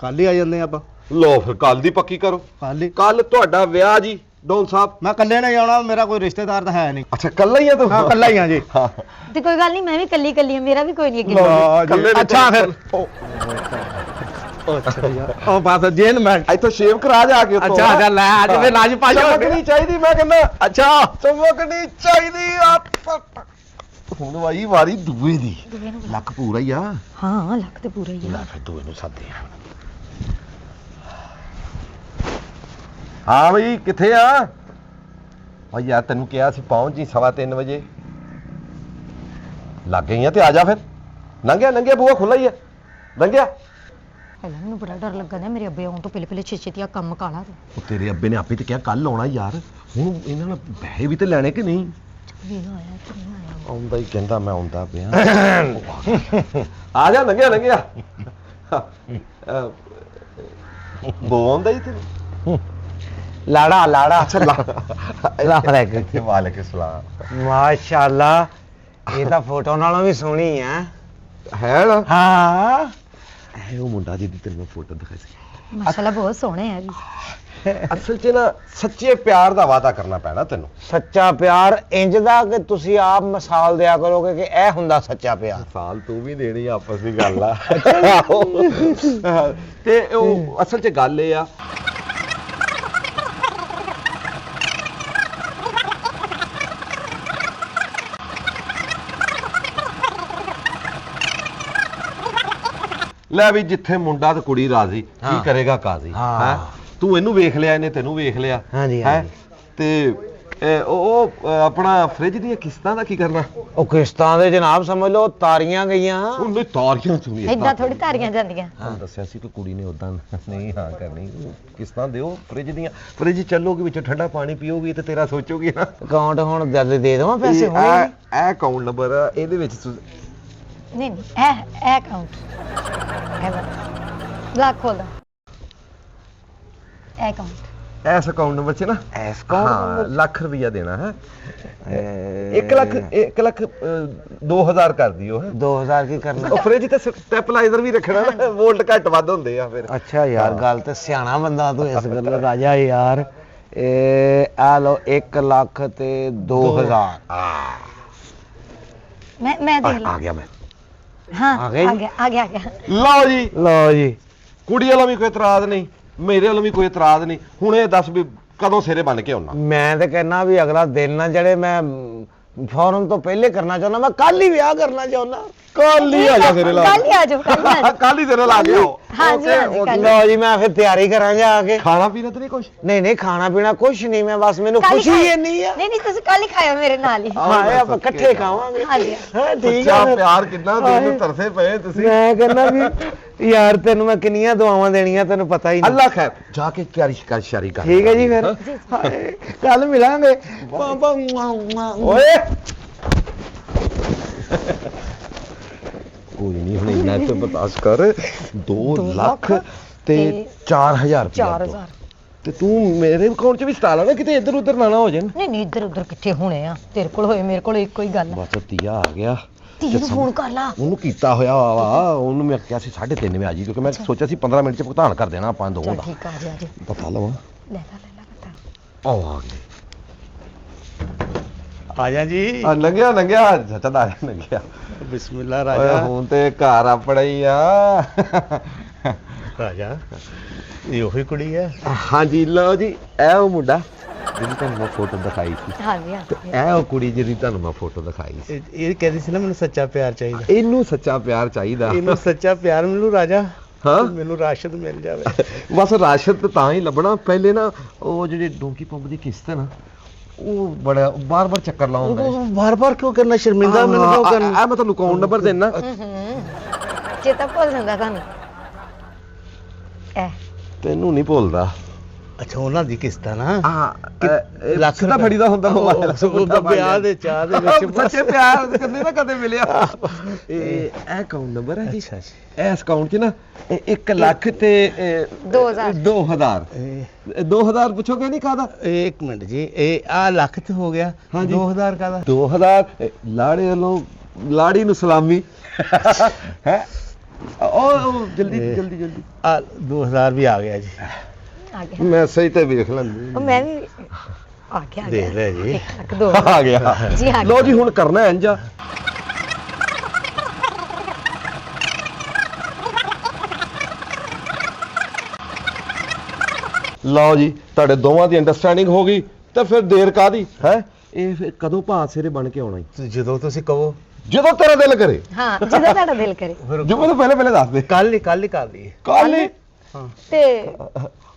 Speaker 4: ਕੱਲ ਹੀ ਆ ਜਾਂਦੇ ਆਪਾਂ।
Speaker 2: ਲਓ ਫਿਰ ਕੱਲ ਦੀ ਪੱਕੀ ਕਰੋ।
Speaker 4: ਕੱਲ ਹੀ।
Speaker 2: ਕੱਲ ਤੁਹਾਡਾ ਵਿਆਹ ਜੀ ਡੋਨ ਸਾਹਿਬ।
Speaker 4: ਮੈਂ ਇਕੱਲੇ ਨਹੀਂ ਆਉਣਾ, ਮੇਰਾ ਕੋਈ ਰਿਸ਼ਤੇਦਾਰ ਤਾਂ ਹੈ ਨਹੀਂ।
Speaker 2: ਅੱਛਾ ਕੱਲਾ ਹੀ ਆ ਤੂੰ?
Speaker 4: ਹਾਂ ਇਕੱਲਾ ਹੀ ਆ ਜੀ।
Speaker 2: ਹਾਂ
Speaker 1: ਤੇ ਕੋਈ ਗੱਲ ਨਹੀਂ, ਮੈਂ ਵੀ ਕੱਲੀ ਆ। ਮੇਰਾ ਵੀ ਕੋਈ ਨਹੀਂ ਅੱਗੇ।
Speaker 2: ਲਓ ਜੀ, ਇਕੱਲੇ ਨੇ
Speaker 4: ਅੱਛਾ ਫਿਰ ਉਹ ਬਸ ਜੇਨ ਮੈਂ
Speaker 2: ਇੱਥੋਂ ਸ਼ੇਵ ਕਰਾ ਜਾ ਕੇ ਉੱਤੋਂ।
Speaker 4: ਅੱਛਾ ਲੈ ਅੱਜ ਫਿਰ ਲਾਜ ਪਾ ਜਾ।
Speaker 2: ਚਮਕਣੀ ਚਾਹੀਦੀ, ਮੈਂ ਕਹਿੰਦਾ।
Speaker 4: ਅੱਛਾ
Speaker 2: ਚਮਕਣੀ ਚਾਹੀਦੀ ਆ। ਹੁਣ ਵਾਈ ਵਾਰੀ ਦੂਏ ਦੀ। ਲੱਕ ਪੂਰਾ ਹੀ ਆ।
Speaker 1: ਹਾਂ ਲੱਖ ਤੇ ਪੂਰਾ ਹੀ
Speaker 2: ਲੈ
Speaker 1: ਆ।
Speaker 2: ਫਿਰ ਦੂਏ ਨੂੰ ਸਾਦੇ ਆ। ਹਾਂ ਬਈ ਕਿੱਥੇ ਆ? ਓ ਯਾਰ ਤੈਨੂੰ ਕਿਹਾ ਸੀ ਪਹੁੰਚ ਜੀ 3:15 ਵਜੇ। ਲੱਗ ਗਈ ਆ ਤੇ ਆ ਜਾ ਫਿਰ। ਲੰਘਿਆ ਬੂਹਾ ਖੁੱਲਾ ਹੀ ਆ। ਲੰਘਿਆ।
Speaker 1: ਪਹਿਲਾਂ ਮੈਨੂੰ ਬੜਾ ਡਰ ਲੱਗਾ ਨਾ ਮੇਰੇ ਅੱਬੇ ਆਉਣ ਤੋਂ ਪਹਿਲੇ ਛੇਤੀ ਆ ਕੰਮ ਕਾਲਾ ਤੂੰ।
Speaker 2: ਉਹ ਤੇਰੇ ਅੱਬੇ ਨੇ ਆਪੇ ਤੇ ਕਿਹਾ ਕੱਲ ਆਉਣਾ ਯਾਰ। ਹੁਣ ਇਹਨਾਂ ਨਾਲ ਪੈਸੇ ਵੀ ਤੇ ਲੈਣੇ ਕਿ ਨਹੀਂ?
Speaker 1: ਵੀ ਆਇਆ ਕਿ ਨਹੀਂ ਆਇਆ
Speaker 2: ਆਉਂਦਾ ਹੀ ਕਹਿੰਦਾ ਮੈਂ ਆਉਂਦਾ ਪਿਆ ਆ ਜਾ ਲੰਘਿਆ ਬੋਲਦਾ ਹੀ ਤੇ
Speaker 3: ਲਾੜਾ
Speaker 2: ਅੱਛਾ ਵਾਲੇਕੁਮ ਸਲਾਮ
Speaker 3: ਮਾਸ਼ਾਅੱਲਾ ਇਹ ਤਾਂ ਫੋਟੋ ਨਾਲੋਂ ਵੀ ਸੋਹਣੀ ਆ
Speaker 2: ਹੈ ਨਾ
Speaker 3: ਹਾਂ
Speaker 2: ਇਹ ਉਹ ਮੁੰਡਾ ਜਿਹਦੀ ਤੈਨੂੰ ਮੈਂ ਫੋਟੋ ਦਿਖਾਈ ਸੀ
Speaker 1: ਮਾਸ਼ਾਅੱਲਾ ਬਹੁਤ ਸੋਹਣੇ ਆ ਵੀ
Speaker 2: ਅਸਲ 'ਚ ਨਾ ਸੱਚੇ ਪਿਆਰ ਦਾ ਵਾਅਦਾ ਕਰਨਾ ਪੈਣਾ ਤੈਨੂੰ
Speaker 3: ਸੱਚਾ ਪਿਆਰ ਇੰਜ ਦਾ ਕਿ ਤੁਸੀਂ ਆਪ ਮਿਸਾਲ ਦਿਆ ਕਰੋਗੇ ਕਿ ਇਹ ਹੁੰਦਾ ਸੱਚਾ ਪਿਆਰ
Speaker 2: ਸਾਲ ਤੂੰ ਵੀ ਦੇਣੀ ਆਪਸ ਦੀ ਗੱਲ ਆ ਤੇ ਉਹ ਅਸਲ 'ਚ ਗੱਲ ਇਹ ਆ ਲੈ ਵੀ ਜਿੱਥੇ ਮੁੰਡਾ ਤੇ ਕੁੜੀ ਰਾਜ਼ੀ ਕੀ
Speaker 3: ਹਾਂ।
Speaker 2: ਕਰੇਗਾ ਕਾਜ਼ੀ
Speaker 3: ਹਾਂ।
Speaker 2: ਹੈਂ? ਤੂੰ ਇਹਨੂੰ ਵੇਖ ਲਿਆ ਇਹਨੇ ਤੈਨੂੰ ਵੇਖ ਲਿਆ
Speaker 3: ਹਾਂਜੀ,
Speaker 2: ਹੈਂ?
Speaker 3: ਹਾਂਜੀ।
Speaker 2: ਤੇ ਆਪਣਾ ਫ੍ਰਿਜ ਦੀਆਂ ਕਿਸ਼ਤਾਂ ਦਾ ਕੀ ਕਰਨਾ
Speaker 3: ਉਹ ਕਿਸ਼ਤਾਂ ਦੇ ਜਨਾਬ ਸਮਝ ਲਓ ਤਾਰੀਆਂ ਗਈਆਂ
Speaker 2: ਉਹਨੇ ਤਾਰੀਆਂ ਚੁਣੀ
Speaker 1: ਏਦਾਂ ਥੋੜੀ ਧਾਰੀਆਂ ਜਾਂਦੀਆਂ
Speaker 2: ਹਾਂ ਦੱਸਿਆ ਸੀ ਕਿ ਕੁੜੀ ਨੇ ਉਦਾਂ ਨਹੀਂ ਹਾਂ ਕਰਨੀ ਕਿਸ਼ਤਾਂ ਦਿਓ ਫ੍ਰਿਜ ਦੀਆਂ ਫ੍ਰਿਜ ਚੱਲੋਗੀ ਵਿੱਚ ਠੰਡਾ ਪਾਣੀ ਪੀਓਗੀ ਤੇ ਤੇਰਾ ਸੋਚੋਗੀ ਨਾ
Speaker 3: ਅਕਾਊਂਟ ਹੁਣ ਜਦ ਦੇ ਦੇਵਾਂ ਪੈਸੇ ਹੋਣੇ ਨੀ?
Speaker 2: ਇਹ ਅਕਾਊਂਟ ਨੰਬਰ ਆ ਇਹਦੇ ਵਿੱਚ
Speaker 1: ਨਹੀਂ ਇਹ ਅਕਾਊਂਟ ਇਹ ਵਾਲਾ ਲੱਖ ਖੋਲਦਾ ਇਹ ਅਕਾਊਂਟ
Speaker 2: ਇਸ ਅਕਾਊਂਟ ਨੰਬਰ 'ਚ ਨਾ
Speaker 3: ਇਸ account
Speaker 2: ਹਾਂ, ਲੱਖ ਰੁਪਈਆ ਦੇਣਾ ਹੈ 1 ਲੱਖ 2000 ਕਰ ਦਿਓ ਹੈ
Speaker 3: 2000 ਕੀ ਕਰਨਾ
Speaker 2: ਉਹ ਫ੍ਰਿਜ ਤੇ ਸਟੈਪਲਾਈਜ਼ਰ ਵੀ ਰੱਖਣਾ ਨਾ ਵੋਲਟ ਘੱਟ ਵੱਧ ਹੁੰਦੇ ਆ ਫਿਰ
Speaker 3: ਅੱਛਾ ਯਾਰ ਗੱਲ ਤੇ ਸਿਆਣਾ ਬੰਦਾ ਤੂੰ ਇਸ ਗੱਲ ਰਾਜਾ ਯਾਰ ਇਹ ਆ ਲਓ 1 ਲੱਖ ਤੇ 2000
Speaker 1: ਮੈਂ ਦੇਖ ਲਾਂ
Speaker 2: ਆ ਗਿਆ ਮੈਂ
Speaker 1: ਹਾਂ
Speaker 3: ਆ ਗਏ ਜੀ?
Speaker 1: ਆ ਗਿਆ
Speaker 2: ਲਓ ਜੀ
Speaker 3: ਲਓ ਜੀ
Speaker 2: ਕੁੜੀ ਵਾਲਾ ਵੀ ਕੋਈ ਇਤਰਾਜ਼ ਨਹੀਂ ਮੇਰੇ ਵੱਲੋਂ ਵੀ ਕੋਈ ਇਤਰਾਜ਼ ਨਹੀਂ ਹੁਣ ਇਹ ਦੱਸ ਵੀ ਕਦੋਂ ਸਿਰੇ ਬਣ ਕੇ ਆਉਣਾ
Speaker 3: ਮੈਂ ਤੇ ਕਹਿਣਾ ਵੀ ਅਗਲਾ ਦਿਨ ਨਾ ਜਿਹੜੇ ਮੈਂ ਫੌਰਨ ਤੋਂ ਪਹਿਲੇ ਕਰਨਾ ਚਾਹੁੰਦਾ ਮੈਂ ਕੱਲ ਹੀ ਵਿਆਹ ਕਰਨਾ ਚਾਹੁੰਦਾ
Speaker 2: ਕੱਲ ਹੀ ਆ ਜਾ ਸਿਰੇ ਲਾ
Speaker 1: ਕੱਲ ਹੀ ਆ ਜਾਓ ਕੱਲ ਹੀ ਆ ਜਾਓ
Speaker 2: ਕੱਲ ਹੀ ਸਿਰੇ ਲਾ ਗਿਆ
Speaker 1: ਹਾਂਜੀ, ਹਾਂਜੀ, ਕੱਲ੍ਹ।
Speaker 3: ਲਓ ਜੀ ਮੈਂ ਫਿਰ ਤਿਆਰੀ ਕਰਾਂ ਜਾ ਕੇ
Speaker 2: ਖਾਣਾ ਪੀਣਾ ਤੇ ਨਹੀਂ ਕੁਛ
Speaker 3: ਨਹੀਂ ਖਾਣਾ ਪੀਣਾ ਕੁਛ ਨਹੀਂ ਮੈਂ ਬਸ ਮੈਨੂੰ
Speaker 1: ਕੱਲ੍ਹ ਹੀ
Speaker 3: ਖੁਸ਼ੀ
Speaker 1: ਖਾਇਓ।
Speaker 3: ਇੰਨੀ ਆ
Speaker 1: ਨਹੀਂ ਤੁਸੀਂ ਕੱਲ ਹੀ ਖਾਇਓ ਮੇਰੇ ਨਾਲ ਹੀ
Speaker 3: ਹਾਂ ਇਹ ਆਪਾਂ ਇਕੱਠੇ ਖਾਵਾਂਗੇ
Speaker 1: ਹਾਂਜੀ
Speaker 3: ਹਾਂ ਠੀਕ
Speaker 2: ਸੱਚਾ
Speaker 3: ਆ ਫਿਰ।
Speaker 2: ਪਿਆਰ ਕਿੰਨਾ ਤੈਨੂੰ ਤਰਸੇ ਪਏ ਤੁਸੀਂ
Speaker 3: ਮੈਂ ਕਹਿੰਦਾ ਵੀ ਯਾਰ ਤੈਨੂੰ ਮੈਂ ਕਿੰਨੀਆਂ ਦੁਆਵਾਂ ਦੇਣੀਆਂ ਤੈਨੂੰ ਪਤਾ ਹੀ ਨਹੀਂ
Speaker 2: ਅੱਲਾ ਖੈਰ ਜਾ ਕੇ ਤਿਆਰੀ ਸ਼ਿਕਾਰੀ ਕਰ
Speaker 3: ਠੀਕ ਹੈ ਜੀ ਫਿਰ ਕੱਲ ਮਿਲਾਂਗੇ
Speaker 2: ਓਏ ਕੋਈ ਨਹੀਂ ਹੁਣ ਇੰਨਾ ਤੇ ਬਰਦਾਸ਼ਤ ਕਰ 2 ਲੱਖ ਤੇ 4000 ਰੁਪਏ
Speaker 1: 4000
Speaker 2: ਤੇ ਤੂੰ ਮੇਰੇ ਅਕਾਊਂਟ 'ਚ ਵੀ ਸਟਾ ਲਾ ਨਾ ਕਿਤੇ ਇੱਧਰ ਉੱਧਰ ਨਾ ਹੋ ਜਾਣ
Speaker 1: ਨਹੀਂ ਇੱਧਰ ਉੱਧਰ ਕਿੱਥੇ ਹੋਣੇ ਆ ਤੇਰੇ ਕੋਲ ਹੋਏ ਮੇਰੇ ਕੋਲ ਇੱਕੋ ਹੀ ਗੱਲ ਆ
Speaker 2: ਬਸ ਤੀਆ ਆ ਗਿਆ
Speaker 1: ਧੀ ਨੂੰ ਫੋਨ ਕਰ ਲਾ
Speaker 2: ਉਹਨੂੰ ਕੀਤਾ ਹੋਇਆ ਵਾ ਉਹਨੂੰ ਮੈਂ ਕਿਹਾ ਸੀ 3:30 ਵਜੇ ਆ ਜੀ ਕਿਉਂਕਿ ਮੈਂ ਸੋਚਿਆ ਸੀ 15 ਮਿੰਟ 'ਚ ਭੁਗਤਾਨ ਕਰ ਦੇਣਾ ਆਪਾਂ ਦੋਵਾਂ
Speaker 1: ਚੱਲ
Speaker 2: ਦਾ
Speaker 1: ਠੀਕ ਆ ਆ ਜਾ
Speaker 2: ਪਤਾ ਲਵਾਂ
Speaker 1: ਲੈ ਲਾ ਪਤਾ
Speaker 2: ਆ ਗਏ
Speaker 5: ਆ ਜਾ ਜੀ
Speaker 2: ਲੰਘਿਆ ਚਾਚਾ ਦਾ ਲੰਘਿਆ
Speaker 5: ਬਿਸਮਿਲ੍ਲਾ
Speaker 2: ਓਏ
Speaker 5: ਰਾਜਾ
Speaker 2: ਹੁਣ ਤੇ ਘਰ ਆਪਣਾ ਹੀ ਆ
Speaker 5: ਰਾਜਾ ਇਹ ਉਹੀ ਕੁੜੀ ਹੈ
Speaker 2: ਹਾਂਜੀ ਲਓ ਜੀ ਇਹ ਉਹ ਮੁੰਡਾ ਜਿਹਦੀ ਤੁਹਾਨੂੰ ਮੈਂ ਫੋਟੋ ਦਿਖਾਈ ਸੀ
Speaker 1: ਹਾਂਜੀ
Speaker 2: ਤੇ ਇਹ ਉਹ ਕੁੜੀ ਜਿਹਦੀ ਤੁਹਾਨੂੰ ਮੈਂ ਫੋਟੋ ਦਿਖਾਈ ਸੀ
Speaker 5: ਇਹ ਕਹਿੰਦੀ ਸੀ ਨਾ ਮੈਨੂੰ ਸੱਚਾ ਪਿਆਰ ਚਾਹੀਦਾ
Speaker 2: ਇਹਨੂੰ ਸੱਚਾ ਪਿਆਰ ਚਾਹੀਦਾ
Speaker 5: ਇਹਨੂੰ ਸੱਚਾ ਪਿਆਰ ਮਿਲੂ ਰਾਜਾ
Speaker 2: ਹਾਂ
Speaker 5: ਮੈਨੂੰ ਰਾਸ਼ਦ ਮਿਲ ਜਾਵੇ
Speaker 2: ਬਸ ਰਾਸ਼ਦ ਤਾਂ ਹੀ ਲੱਭਣਾ ਪਹਿਲੇ ਨਾ ਉਹ ਜਿਹੜੇ ਡੋਂਕੀ ਪੰਪ ਦੀ ਕਿਸ਼ਤ ਹੈ ਨਾ ਉਹ ਬੜਾ ਬਾਰ-ਬਾਰ ਚੱਕਰ ਲਾਉਂਦਾ
Speaker 5: ਬਾਰ-ਬਾਰ ਕਿਉਂ ਕਰਨਾ ਸ਼ਰਮਿੰਦਾ ਮੈਨੂੰ ਕਿਉਂ ਕਰਨਾ
Speaker 2: ਮੈਂ ਤੁਹਾਨੂੰ ਅਕਾਊਂਟ ਨੰਬਰ ਦੇਣਾ
Speaker 1: ਚੇਤਾ ਭੁੱਲ ਜਾਂਦਾ ਤੁਹਾਨੂੰ ਇਹ
Speaker 2: ਤੈਨੂੰ ਨਹੀਂ ਭੁੱਲਦਾ
Speaker 5: ਅੱਛਾ ਉਹਨਾਂ ਦੀ ਕਿਸ਼ਤਾਂ ਨਾ
Speaker 2: ਹਾਂ
Speaker 5: ਲੱਖ
Speaker 2: ਦਾ ਫੜੀ ਦਾ ਹੁੰਦਾ ਮੋਬਾਈਲ
Speaker 5: ਉਹਦਾ ਵਿਆਹ ਦੇ ਚਾਹ ਦੇ ਵਿੱਚ
Speaker 2: ਸੱਚੇ ਪਿਆਰ ਕਦੇ ਨਾ ਕਦੇ ਮਿਲਿਆ ਇਹ ਅਕਾਊਂਟ ਨੰਬਰ ਹੈ ਜੀ
Speaker 5: ਅੱਛਾ ਜੀ
Speaker 2: ਇਸ ਅਕਾਊਂਟ 'ਚ ਨਾ 1 ਲੱਖ ਤੇ 2000 2000 ਪੁੱਛੋਗੇ ਨਹੀਂ ਕਾਹਦਾ
Speaker 5: ਇਹ ਇੱਕ ਮਿੰਟ ਜੀ ਇਹ ਆ ਲੱਖ ਤੇ ਹੋ ਗਿਆ
Speaker 2: ਹਾਂਜੀ।
Speaker 5: 2000 ਕਾਦਾ
Speaker 2: 2000 ਲਾੜੇ ਵੱਲੋਂ ਲਾੜੀ ਨੂੰ ਸਲਾਮੀ ਹੈ ਉਹ ਜਲਦੀ
Speaker 5: ਆ 2000 ਵੀ ਆ ਗਿਆ ਜੀ
Speaker 1: ਆ ਗਿਆ
Speaker 2: ਮੈਂ ਸਹੀ ਤੇ ਵੇਖ ਲੈਂਦੀ
Speaker 1: ਉਹ ਮੈਂ ਵੀ ਆ ਗਿਆ
Speaker 5: ਦੇਖ ਲੈ ਜੀ
Speaker 1: 1 ਲੱਖ 2
Speaker 2: ਆ ਗਿਆ
Speaker 1: ਜੀ ਆ
Speaker 2: ਲੋ ਜੀ ਹੁਣ ਕਰਨਾ ਇੰਜ ਆ ਲਓ ਜੀ ਤੁਹਾਡੇ ਦੋਵਾਂ ਦੀ ਅੰਡਰਸਟੈਂਡਿੰਗ ਹੋ ਗਈ ਤਾਂ ਫਿਰ ਦੇਰ ਕਾਦੀ ਹੈ ਇਹ ਫਿਰ ਕਦੋਂ ਭਾਅ ਸਿਰੇ ਬਣ ਕੇ ਆਉਣਾ ਈ?
Speaker 5: ਜਦੋਂ ਤੁਸੀਂ ਕਹੋ
Speaker 2: ਜਦੋਂ ਤੇਰਾ ਦਿਲ ਕਰੇ
Speaker 1: ਹਾਂ ਜਦੋਂ ਤੁਹਾਡਾ ਦਿਲ ਕਰੇ
Speaker 2: ਜਦੋਂ ਤੋਂ ਪਹਿਲੇ ਦੱਸ ਦੇ
Speaker 5: ਕੱਲ ਹੀ ਕਰ ਲਈਏ
Speaker 2: ਕੱਲ ਹੀ
Speaker 1: ਤੇ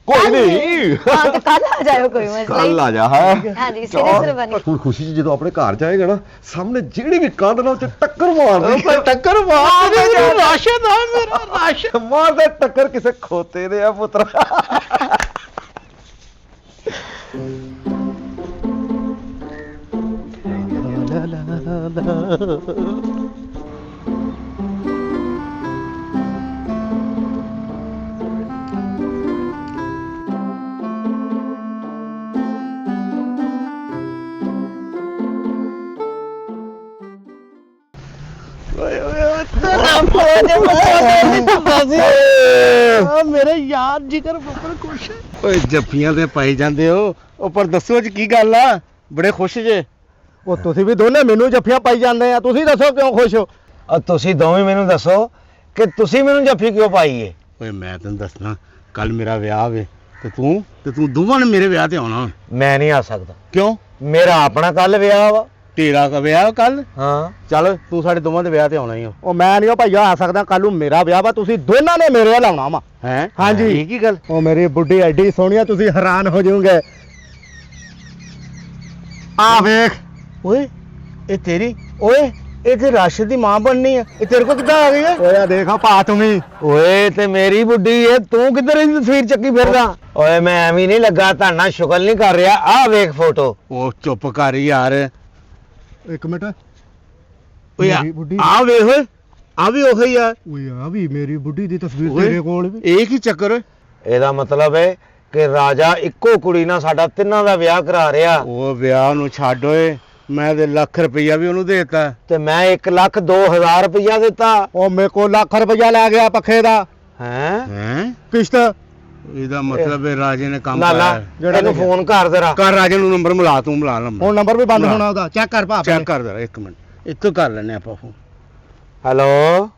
Speaker 2: ਕੋਈ ਨਹੀਂ
Speaker 1: ਹਾਂ ਤੇ ਕੱਲ ਆ ਜਾਇਓ ਕੋਈ ਮਸਲਾ
Speaker 2: ਕੱਲ
Speaker 1: ਨਹੀਂ
Speaker 2: ਆ ਜਾ ਹੈ
Speaker 1: ਹਾਂਜੀ ਸਿਰੇ ਬਣੀ
Speaker 2: ਹੁਣ ਖੁਸ਼ੀ 'ਚ ਜਦੋਂ ਆਪਣੇ ਘਰ ਜਾਏਗਾ ਨਾ ਸਾਹਮਣੇ ਜਿਹੜੀ ਵੀ ਕੰਧ ਨਾਲ ਉੱਤੇ ਟੱਕਰ ਮਾਰਦੀ
Speaker 5: ਟੱਕਰ ਮਾਰ ਰਾਸ਼ਦ ਆ ਮੇਰਾ ਰਾਸ਼ਦ
Speaker 2: ਮਾਰਦਾ ਟੱਕਰ ਕਿਸੇ ਖੋਤੇ ਦੇ ਆ ਪੁੱਤਰ
Speaker 5: ਓਏ ਓਏ ਓਏ ਤੇਰਾ ਮੇਰੇ ਯਾਰ ਜਿਗਰ ਬੱਬਰ ਖੁਸ਼ ਓਏ ਜੱਫੀਆਂ ਤੇ ਪਾਈ ਜਾਂਦੇ ਹੋ ਉਹ ਪਰ ਦੱਸੋ ਅੱਜ ਕੀ ਗੱਲ ਆ ਬੜੇ ਖੁਸ਼ ਜੇ
Speaker 4: ਉਹ ਤੁਸੀਂ ਵੀ ਦੋਨੇ ਮੈਨੂੰ ਜੱਫੀਆਂ ਪਾਈ ਜਾਂਦੇ ਆ ਤੁਸੀਂ ਦੱਸੋ ਕਿਉਂ ਖੁਸ਼ ਹੋ
Speaker 3: ਤੁਸੀਂ ਦੋਵੇਂ ਮੈਨੂੰ ਦੱਸੋ ਕਿ ਤੁਸੀਂ ਮੈਨੂੰ ਜੱਫੀ ਕਿਉਂ ਪਾਈ ਏ
Speaker 5: ਓਏ ਮੈਂ ਤੈਨੂੰ ਦੱਸਣਾ ਕੱਲ ਮੇਰਾ ਵਿਆਹ ਵੇ ਤੇ ਤੂੰ ਦੋਵਾਂ ਨੇ ਮੇਰੇ ਵਿਆਹ ਤੇ ਆਉਣਾ
Speaker 3: ਮੈਂ ਨਹੀਂ ਆ ਸਕਦਾ
Speaker 5: ਕਿਉਂ
Speaker 3: ਮੇਰਾ ਆਪਣਾ ਕੱਲ ਵਿਆਹ ਵਾ
Speaker 5: ਤੇਰਾ ਕਾ ਵਿਆਹ ਕੱਲ
Speaker 3: ਹਾਂ
Speaker 5: ਚੱਲ ਤੂੰ ਸਾਡੇ ਦੋਵਾਂ ਦੇ ਵਿਆਹ ਤੇ ਆਉਣਾ ਹੀ ਹੋ
Speaker 4: ਉਹ ਮੈਂ ਨਹੀਂ ਉਹ ਭਾਈਆ ਆ ਸਕਦਾ ਕੱਲ ਨੂੰ ਮੇਰਾ ਵਿਆਹ ਵਾ ਤੁਸੀਂ ਦੋਨਾਂ ਨੇ ਮੇਰੇ ਵੱਲ ਆਉਣਾ ਵਾ
Speaker 5: ਹੈ
Speaker 4: ਹਾਂਜੀ।
Speaker 5: ਇਹ ਕੀ ਗੱਲ
Speaker 4: ਉਹ ਮੇਰੀ ਬੁੱਢੀ ਐਡੀ ਸੋਹਣੀ ਆ ਤੁਸੀਂ ਹੈਰਾਨ ਹੋ ਜਾਓਗੇ ਆ ਵੇਖ
Speaker 5: ਓਏ ਇਹ ਤੇਰੀ ਓਏ ਇਹ ਤੇ ਰਾਸ਼ਦ ਦੀ ਮਾਂ ਬਣਨੀ ਆ ਇਹ ਤੇਰੇ ਕੋ ਕਿੱਦਾਂ ਆ ਗਈ ਹੈ
Speaker 4: ਓਏ ਆ ਦੇਖ ਆ ਭਾ ਤੂੰ ਵੀ
Speaker 3: ਓਏ ਤੇ ਮੇਰੀ ਬੁੱਢੀ ਏ ਤੂੰ ਕਿੱਧਰ ਇਹਦੀ ਤਸਵੀਰ ਚੱਕੀ ਫਿਰਦਾ ਓਏ ਮੈਂ ਐਵੇਂ ਨਹੀਂ ਲੱਗਾ ਤੁਹਾਡਾ ਸ਼ੁਗਲ ਨਹੀਂ ਕਰ ਰਿਹਾ ਆ ਵੇਖ ਫੋਟੋ
Speaker 5: ਉਹ ਚੁੱਪ ਕਰ ਯਾਰ
Speaker 4: ਇੱਕ ਮਿੰਟ
Speaker 5: ਓਏ
Speaker 4: ਮੇਰੀ ਬੁੱਢੀ
Speaker 5: ਆ ਵੇਖ ਓਏ ਆ ਵੀ ਉਹੀ ਆ
Speaker 4: ਓਏ ਆ ਵੀ ਮੇਰੀ ਬੁੱਢੀ ਦੀ ਤਸਵੀਰ
Speaker 5: ਓਏ,
Speaker 4: ਤੇਰੇ ਕੋਲ ਵੀ
Speaker 5: ਇਹ ਕੀ ਚੱਕਰ ਓਏ
Speaker 3: ਇਹਦਾ ਮਤਲਬ ਹੈ ਕਿ ਰਾਜਾ ਇੱਕੋ ਕੁੜੀ ਨਾਲ ਸਾਡਾ ਤਿੰਨਾਂ ਦਾ ਵਿਆਹ ਕਰਾ ਰਿਹਾ
Speaker 5: ਉਹ ਵਿਆਹ ਨੂੰ ਛੱਡ ਓਏ ਮੈਂ ਤੇ ਲੱਖ ਰੁਪਈਆ ਵੀ ਉਹਨੂੰ ਦੇਤਾ
Speaker 3: ਤੇ ਮੈਂ 1,02,000 ਰੁਪਇਆ ਦਿੱਤਾ
Speaker 4: ਉਹ ਮੇਰੇ ਕੋਲ ਲੱਖ ਰੁਪਇਆ ਲੈ ਗਿਆ ਪੱਖੇ ਦਾ
Speaker 3: ਹੈ
Speaker 5: ਹੈ
Speaker 4: ਕਿਸ਼ਤ
Speaker 5: ਇਹਦਾ ਮਤਲਬ ਹੈ ਰਾਜੇ ਨੇ ਕੰਮ
Speaker 3: ਨਾ
Speaker 5: ਕਰਾਇਆ
Speaker 4: ਜਿਹੜਾ
Speaker 3: ਇਹਨੂੰ
Speaker 4: ਲਿਖਿਆ।
Speaker 3: ਫੋਨ ਕਰ ਜ਼ਰਾ
Speaker 5: ਕਰ ਰਾਜੇ ਨੂੰ ਨੰਬਰ ਮਿਲਾ ਤੂੰ ਮਿਲਾ ਨੰਬਰ
Speaker 4: ਹੁਣ ਨੰਬਰ ਵੀ ਬੰਦ
Speaker 5: ਨਾ।
Speaker 4: ਹੋਣਾ ਉਹਦਾ ਚੈੱਕ ਕਰ ਭਾ
Speaker 5: ਚੈੱਕ ਕਰ ਜਰਾ ਇੱਕ ਮਿੰਟ ਇੱਥੋਂ ਕਰ ਲੈਨੇ ਆਪਾਂ ਫੋਨ
Speaker 3: ਹੈਲੋ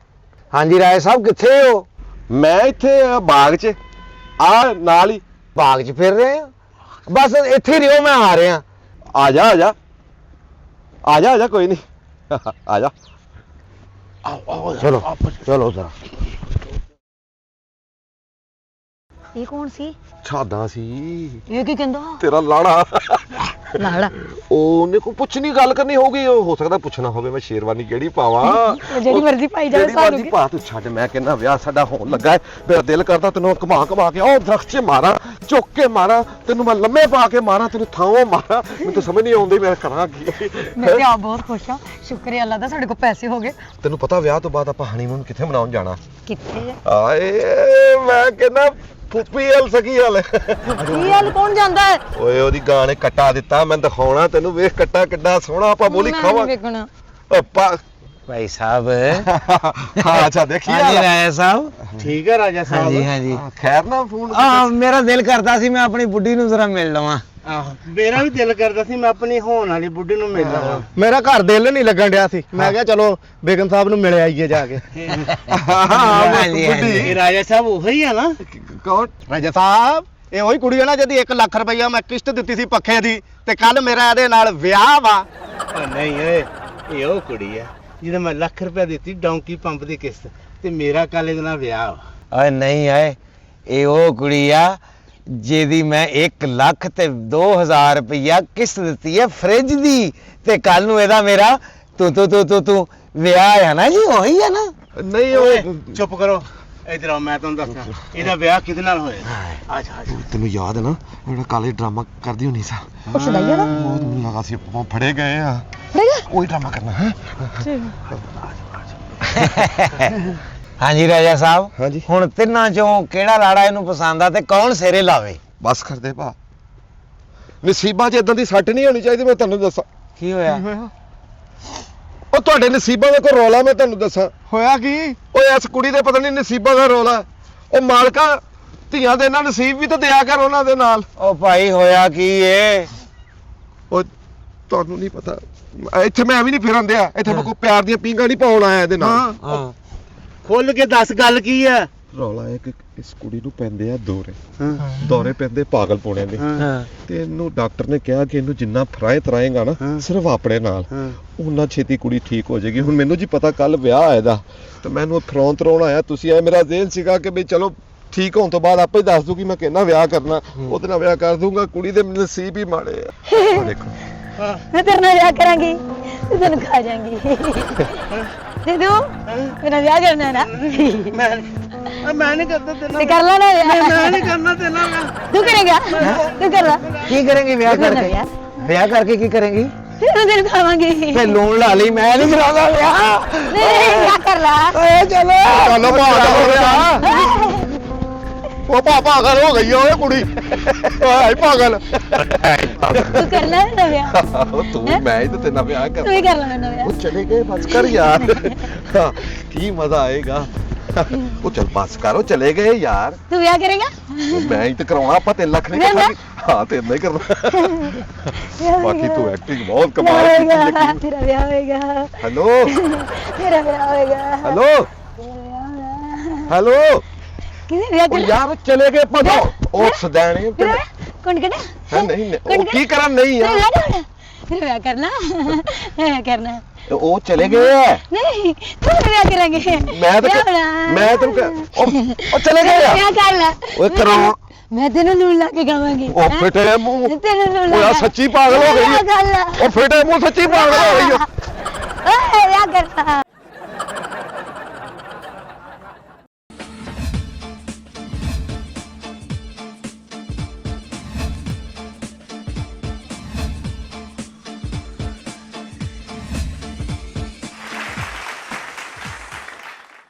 Speaker 3: ਹਾਂਜੀ ਰਾਏ ਸਾਹਿਬ ਕਿੱਥੇ ਹੋ
Speaker 2: ਮੈਂ ਇੱਥੇ ਬਾਗ 'ਚ ਆ ਨਾਲ ਹੀ
Speaker 3: ਬਾਗ 'ਚ ਫਿਰ ਰਹੇ ਆ ਬਸ ਇੱਥੇ ਰਿਓ ਮੈਂ ਆ ਰਿਹਾ
Speaker 2: ਆ ਜਾ ਆ ਜਾ ਆ ਜਾ ਆ ਜਾ ਕੋਈ ਨਹੀਂ ਆ ਜਾ
Speaker 3: ਚਲੋ ਚਲੋ ਜ਼ਰਾ
Speaker 1: ਇਹ ਕੌਣ ਸੀ
Speaker 2: ਛਾਦਾ ਸੀ
Speaker 1: ਇਹ ਕੀ ਕਹਿੰਦਾ
Speaker 2: ਤੇਰਾ ਲਾੜਾ
Speaker 1: ਲਾੜਾ
Speaker 2: ਉਹਨੇ ਕੋਈ ਪੁੱਛਣੀ ਗੱਲ ਕਰਨੀ ਹੋਊਗੀ ਉਹ ਹੋ ਸਕਦਾ ਪੁੱਛਣਾ ਹੋਵੇ ਮੈਂ ਸ਼ੇਰਵਾਨੀ ਕਿਹੜੀ ਪਾਵਾਂ
Speaker 1: ਜਿਹੜੀ ਮਰਜ਼ੀ ਪਾਈ ਜਾਵੇ
Speaker 2: ਜਿਹੜੀ
Speaker 1: ਸਾਨੂੰ
Speaker 2: ਮਰਜ਼ੀ ਪਾ ਤੂੰ ਛੱਡ ਮੈਂ ਕਹਿੰਦਾ ਵਿਆਹ ਸਾਡਾ ਹੋਣ ਲੱਗਾ ਹੈ ਮੇਰਾ ਦਿਲ ਕਰਦਾ ਤੈਨੂੰ ਘੁਮਾ ਕੇ ਉਹ ਦਰਖਤ 'ਚ ਮਾਰਾਂ ਚੁੱਕ ਕੇ ਮਾਰਾਂ ਤੈਨੂੰ ਮੈਂ ਲੰਮੇ ਪਾ ਕੇ ਮਾਰਾਂ ਤੈਨੂੰ ਥਾਂੋਂ ਮਾਰਾਂ ਮੈਨੂੰ ਤਾਂ ਸਮਝ ਨਹੀਂ ਆਉਂਦੀ ਮੈਂ ਕਰਾਂ ਕੀ
Speaker 1: ਮੈਂ ਤੇ ਆਪ ਬਹੁਤ ਖੁਸ਼ ਹਾਂ ਸ਼ੁਕਰ ਹੈ ਅੱਲਾ ਦਾ ਸਾਡੇ ਕੋਲ ਪੈਸੇ ਹੋ ਗਏ
Speaker 2: ਤੈਨੂੰ ਪਤਾ ਵਿਆਹ ਤੋਂ ਬਾਅਦ ਆਪਾਂ ਹਨੀਮੂਨ ਕਿੱਥੇ ਮਨਾਉਣ ਜਾਣਾ
Speaker 1: ਕਿੱਥੇ ਹੈ
Speaker 2: ਆਏ ਮੈਂ ਕਹਿੰਦਾ ਫੁੱਫੀ ਹਲ ਸਕੀ ਹਲ
Speaker 1: ਕੀ ਹਾਲ ਕੌਣ ਜਾਂਦਾ ਹੈ
Speaker 2: ਓਏ ਉਹਦੀ ਗਾਂ ਨੇ ਕੱਟਾ ਦਿੱਤਾ ਮੈਂ ਦਿਖਾਉਣਾ ਤੈਨੂੰ ਵੇਖ ਕੱਟਾ ਕਿੱਡਾ ਸੋਹਣਾ ਆਪਾਂ ਬੋਲੀ
Speaker 1: ਮੈਂ
Speaker 2: ਖਾਵਾਂ
Speaker 1: ਨਹੀਂ ਵੇਖਣਾ
Speaker 3: ਭਾਈ ਸਾਹਿਬ
Speaker 2: ਹਾਂ ਅੱਛਾ ਦੇਖੀ
Speaker 3: ਹਾਂਜੀ ਰਾਏ ਸਾਹਿਬ
Speaker 5: ਠੀਕ ਹੈ ਰਾਜਾ ਸਾਹਿਬ
Speaker 3: ਹਾਂਜੀ
Speaker 2: ਖੈਰ ਨਾ ਫੋਨ
Speaker 3: ਮੇਰਾ ਦਿਲ ਕਰਦਾ ਸੀ ਮੈਂ ਆਪਣੀ ਬੁੱਢੀ ਨੂੰ ਜ਼ਰਾ ਮਿਲ ਲਵਾਂ
Speaker 5: ਆਹੋ ਮੇਰਾ ਵੀ ਦਿਲ ਕਰਦਾ ਸੀ ਮੈਂ ਆਪਣੀ ਹੋਣ ਵਾਲੀ ਬੁੱਢੀ ਨੂੰ ਮਿਲ ਲਵਾਂ
Speaker 4: ਮੇਰਾ ਘਰ ਦਿਲ ਨਹੀਂ ਲੱਗਣ ਡਿਆ ਸੀ ਮੈਂ ਕਿਹਾ ਚਲੋ ਬੇਗਮ ਸਾਹਿਬ ਨੂੰ ਮਿਲ ਆਈਏ ਜਾ ਕੇ
Speaker 3: ਹਾਂਜੀ,
Speaker 5: ਇਹ ਰਾਜਾ ਸਾਹਿਬ ਉਹੀ ਆ ਨਾ
Speaker 2: ਕੌਣ
Speaker 4: ਰਾਜਾ ਸਾਹਿਬ ਇਹ ਉਹੀ ਕੁੜੀ ਹੈ ਨਾ ਜਿਹਦੀ 1 ਲੱਖ ਰੁਪਇਆ ਮੈਂ ਕਿਸ਼ਤ ਦਿੱਤੀ ਸੀ ਪੱਖੇ ਦੀ ਤੇ ਕੱਲ ਮੇਰਾ ਇਹਦੇ ਨਾਲ ਵਿਆਹ ਵਾ
Speaker 5: ਉਹ ਨਹੀਂ ਓਏ ਇਹ ਉਹ ਕੁੜੀ ਆ ਜਿਹਦੇ ਮੈਂ ਲੱਖ ਰੁਪਏ ਦਿੱਤੀ ਡੌਂਕੀ ਪੰਪ ਦੀ ਕਿਸ਼ਤ ਤੇ ਮੇਰਾ ਕੱਲ ਇਹਦੇ ਨਾਲ ਵਿਆਹ ਵਾ
Speaker 3: ਓਏ ਨਹੀਂ ਆਏ ਇਹ ਉਹ ਕੁੜੀ ਆ ਜਿਹਦੀ ਮੈਂ 1,00,000 ਤੇ 2,000 ਰੁਪਇਆ ਕਿਸ਼ਤ ਦਿੱਤੀ ਹੈ ਫ੍ਰਿਜ ਦੀ ਤੇ ਕੱਲ ਨੂੰ ਇਹਦਾ ਮੇਰਾ ਤੂੰ ਵਿਆਹ ਹੈ ਨਾ ਜੀ ਉਹੀ ਹੈ ਨਾ
Speaker 2: ਨਹੀਂ
Speaker 5: ਓਏ
Speaker 2: ਓਏ
Speaker 5: ਚੁੱਪ ਕਰੋ ਇਧਰ ਆ ਮੈਂ ਤੁਹਾਨੂੰ ਦੱਸਣਾ ਇਹਦਾ ਵਿਆਹ ਕਿਹਦੇ ਨਾਲ ਹੋਇਆ ਆ ਜਾ
Speaker 2: ਤੈਨੂੰ ਯਾਦ ਹੈ ਨਾ ਜਿਹੜਾ ਕਾਲੇ ਡਰਾਮਾ ਕਰਦੀ ਹੁੰਦੀ ਸਾ
Speaker 1: ਉਹ ਛਡਾਈਆ ਨਾ
Speaker 2: ਉਹ ਮੈਨੂੰ ਲੱਗਾ ਸੀ ਆਪਾਂ ਫੜੇ ਗਏ ਆ ਕੋਈ ਡਰਾਮਾ ਕਰਨਾ ਹੈ
Speaker 3: ਹਾਂਜੀ ਰਾਜਾ ਸਾਹਿਬ
Speaker 2: ਹਾਂਜੀ
Speaker 3: ਹੁਣ ਤਿੰਨਾਂ ਚੋਂ ਕਿਹੜਾ ਲਾੜਾ ਇਹਨੂੰ ਪਸੰਦ ਆ ਤੇ ਕੌਣ ਸਿਰੇ ਲਾਵੇ
Speaker 2: ਬਸ ਕਰਦੇ ਭਾ ਨਸੀਬਾਂ 'ਚ ਇਦਾਂ ਦੀ ਸੱਟ ਨਹੀਂ ਹੋਣੀ ਚਾਹੀਦੀ ਮੈਂ ਤੁਹਾਨੂੰ ਦੱਸਾਂ
Speaker 3: ਕੀ ਹੋਇਆ
Speaker 2: ਉਹ ਤੁਹਾਡੇ ਨਸੀਬਾਂ ਦਾ ਕੋਈ ਰੌਲਾ ਮੈਂ ਤੁਹਾਨੂੰ ਦੱਸਾਂ
Speaker 4: ਹੋਇਆ ਕੀ
Speaker 2: ਓਏ ਇਸ ਕੁੜੀ ਦੇ ਪਤਾ ਨਹੀਂ ਨਸੀਬਾਂ ਦਾ ਰੌਲਾ ਉਹ ਮਾਲਕਾ ਧੀਆਂ ਦੇ ਨਾਲ ਨਸੀਬ ਵੀ ਤਾਂ ਦਿਆ ਕਰ ਉਹਨਾਂ ਦੇ ਨਾਲ
Speaker 3: ਉਹ ਭਾਈ ਹੋਇਆ ਕੀ ਏ
Speaker 2: ਉਹ ਤੁਹਾਨੂੰ ਨਹੀਂ ਪਤਾ ਇੱਥੇ ਮੈਂ ਵੀ ਨਹੀਂ ਫਿਰਨ ਦਿਆ ਇੱਥੇ ਮੈਂ ਕੋਈ ਪਿਆਰ ਦੀਆਂ ਪੀਂਘਾਂ ਨਹੀਂ ਪਾਉਣ ਆਇਆ ਇਹਦੇ ਨਾਲ
Speaker 3: ਹਾਂ
Speaker 5: ਖੁੱਲ ਕੇ ਦੱਸ ਗੱਲ ਕੀ ਆ
Speaker 2: ਰੌਲਾ ਹੈ ਕਿ ਇਸ ਕੁੜੀ ਨੂੰ ਪੈਂਦੇ ਆ ਦੌਰੇ ਪੈਂਦੇ ਪਾਗਲ ਪੋਣਿਆਂ ਦੇ ਤੇ ਇਹਨੂੰ ਡਾਕਟਰ ਨੇ ਕਿਹਾ ਕਿ ਇਹਨੂੰ ਜਿੰਨਾ ਫਰਾਏ ਤਰਾਏਗਾ ਨਾ ਸਿਰਫ ਆਪਣੇ ਨਾਲ ਉਹਨਾਂ ਛੇਤੀ ਕੁੜੀ ਠੀਕ ਹੋ ਜਾਏਗੀ ਹੁਣ ਮੈਨੂੰ ਜੀ ਪਤਾ ਕੱਲ ਵਿਆਹ ਆ ਇਹਦਾ ਤੇ ਮੈਨੂੰ ਫਰੌਂ ਤਰਾਉਣ ਆਇਆ ਤੁਸੀਂ ਆਏ ਮੇਰਾ ਜ਼ੇਲ ਸੀਗਾ ਕਿ ਵੀ ਚਲੋ ਠੀਕ ਹੋਣ ਤੋਂ ਬਾਅਦ ਆਪੇ ਦੱਸ ਦੂਗੀ ਮੈਂ ਕਿੰਨਾ ਵਿਆਹ ਕਰਨਾ ਉਹਦੇ ਨਾਲ ਵਿਆਹ ਕਰ ਦੂੰਗਾ ਕੁੜੀ ਦੇ ਨਸੀਬ ਹੀ ਮਾੜੇ ਆ ਦੇਖੋ
Speaker 1: ਮੈਂ ਤੇਰੇ ਨਾਲ ਵਿਆਹ ਕਰਾਂਗੀ ਤੇ ਤੈਨੂੰ ਖਾ ਜਾਵਾਂਗੀ ਦੀਦੂ ਮੇਰਾ ਵਿਆਹ ਕਰਨਾ ਹੈ ਨਾ
Speaker 5: ਮੈਂ ਨਹੀਂ ਕਰਦਾ ਤੇਰੇ
Speaker 1: ਤੇ ਕਰ ਲੈ ਨਾ ਵਿਆਹ
Speaker 5: ਮੈਂ ਨਹੀਂ ਕਰਨਾ ਤੇਰੇ ਨਾਲ
Speaker 1: ਤੂੰ ਕਰੇਗਾ ਤੂੰ ਕਰ ਲੈ
Speaker 3: ਕੀ ਕਰਾਂਗੀ ਵਿਆਹ
Speaker 1: ਕਰਨਾ
Speaker 3: ਕਰਕੇ ਵਿਆਹ ਕਰਕੇ ਕੀ ਕਰਾਂਗੀ
Speaker 1: ਫਿਰ ਮੈਂ ਤੈਨੂੰ ਖਾਵਾਂਗੀ
Speaker 3: ਤੇ ਲੋਨ ਲਾ ਲਈ ਮੈਂ ਨਹੀਂ ਕਰਾਉਂਦਾ ਵਿਆਹ
Speaker 1: ਨਹੀਂ ਕੀ ਕਰ ਲਾ
Speaker 3: ਓਏ ਚਲੋ
Speaker 4: ਚੱਲ ਭਾਗ ਹੋ ਰਿਹਾ ਉਹ ਪਾਗਲ ਹੋ ਗਈ ਓਏ ਕੁੜੀ ਓਏ ਪਾਗਲ
Speaker 1: ਤੂੰ ਕਰ ਲੈ ਨਾ ਵਿਆਹ
Speaker 2: ਤੂੰ ਮੈਂ ਹੀ ਤਾਂ ਤੇਨਾਂ ਵਿਆਹ
Speaker 1: ਤੂੰ
Speaker 2: ਕਰ
Speaker 1: ਹੀ ਕਰ ਲੈ ਨਾ ਵਿਆਹ
Speaker 2: ਉਹ ਚਲੇ ਗਏ ਬਸ ਕਰ ਯਾਰ ਕੀ ਮਜ਼ਾ ਆਏਗਾ ਉਹ ਚਲ ਬਸ ਕਰ ਉਹ ਚਲੇ ਗਏ ਯਾਰ
Speaker 1: ਤੂੰ ਵਿਆਹ ਕਰੇਗਾ
Speaker 2: ਉਹ ਮੈਂ ਹੀ ਤੇ ਕਰਾਉਣਾ ਆਪਾਂ 3 ਲੱਖ ਨਹੀਂ
Speaker 1: ਮੈਂ-
Speaker 2: ਕਰਨਾ ਹਾਂ ਤੇ ਇੰਨਾ ਹੀ ਕਰਨਾ ਬਾਕੀ ਤੂੰ ਐਕਟਿੰਗ ਬਹੁਤ ਕਮਾਲ
Speaker 1: ਵਿਆਹ
Speaker 2: ਕੀਤੀ
Speaker 1: ਹੋਏਗਾ,
Speaker 2: ਯਕੀਨ
Speaker 1: ਤੇਰਾ ਵਿਆਹ ਹੋਏਗਾ
Speaker 2: ਹੈਲੋ
Speaker 1: ਤੇਰਾ ਵਿਆਹ ਹੋਏਗਾ
Speaker 2: ਹੈਲੋ ਹੈਲੋ
Speaker 1: ਕਿਹਦੇ ਵਿਆਹ
Speaker 2: ਉਹ
Speaker 1: ਕਰ
Speaker 2: ਯਾਰ ਚਲੇ ਗਏ ਪਤਾ ਉਹ ਸਦੈਣੇ
Speaker 1: ਤੇਰਾ ਕੌਣ ਕਿਹੜਾ
Speaker 2: ਹੈ ਨਹੀਂ ਉਹ ਕੀ ਕਰਨ ਨਹੀਂ
Speaker 1: ਤੇਰਾ
Speaker 2: ਯਾਰ
Speaker 1: ਵਿਆਹ ਕਰਨਾ ਤੇਰਾ ਵਿਆਹ ਕਰਨਾ ਵਿਆਹ ਕਰਨਾ
Speaker 2: ਉਹ ਚਲੇ ਗਏ ਆ
Speaker 1: ਨਹੀਂ ਤੂੰ ਵਿਆਹ ਕਰਾਂਗੇ
Speaker 2: ਮੈਂ ਤਾਂ
Speaker 1: ਵਿਆਹ ਹੋਣਾ।
Speaker 2: ਮੈਂ ਤੈਨੂੰ ਉਹ ਚਲੇ ਗਏ ਆ
Speaker 1: ਵਿਆਹ ਕਰ ਲੈ
Speaker 2: ਓਏ ਕਰਾਂ
Speaker 1: ਮੈਂ ਤੈਨੂੰ ਲੂਣ ਲਾ ਕੇ ਖਾਵਾਂਗੀ
Speaker 2: ਉਹ ਫਿਟੇ ਮੂੰਹ
Speaker 1: ਤੈਨੂੰ ਲੂਣ ਲਾ
Speaker 2: ਉਹ ਯਾਰ ਸੱਚੀ ਪਾਗਲ ਹੋ ਗਈ
Speaker 1: ਵਿਆਹ
Speaker 2: ਹੈ।
Speaker 1: ਕਰ ਲੈ
Speaker 2: ਉਹ ਫਿਟੇ ਮੂੰਹ ਸੱਚੀ ਪਾਗਲ ਹੋ ਗਈ ਹੈ।
Speaker 1: ਓਏ ਵਿਆਹ ਕਰਨਾ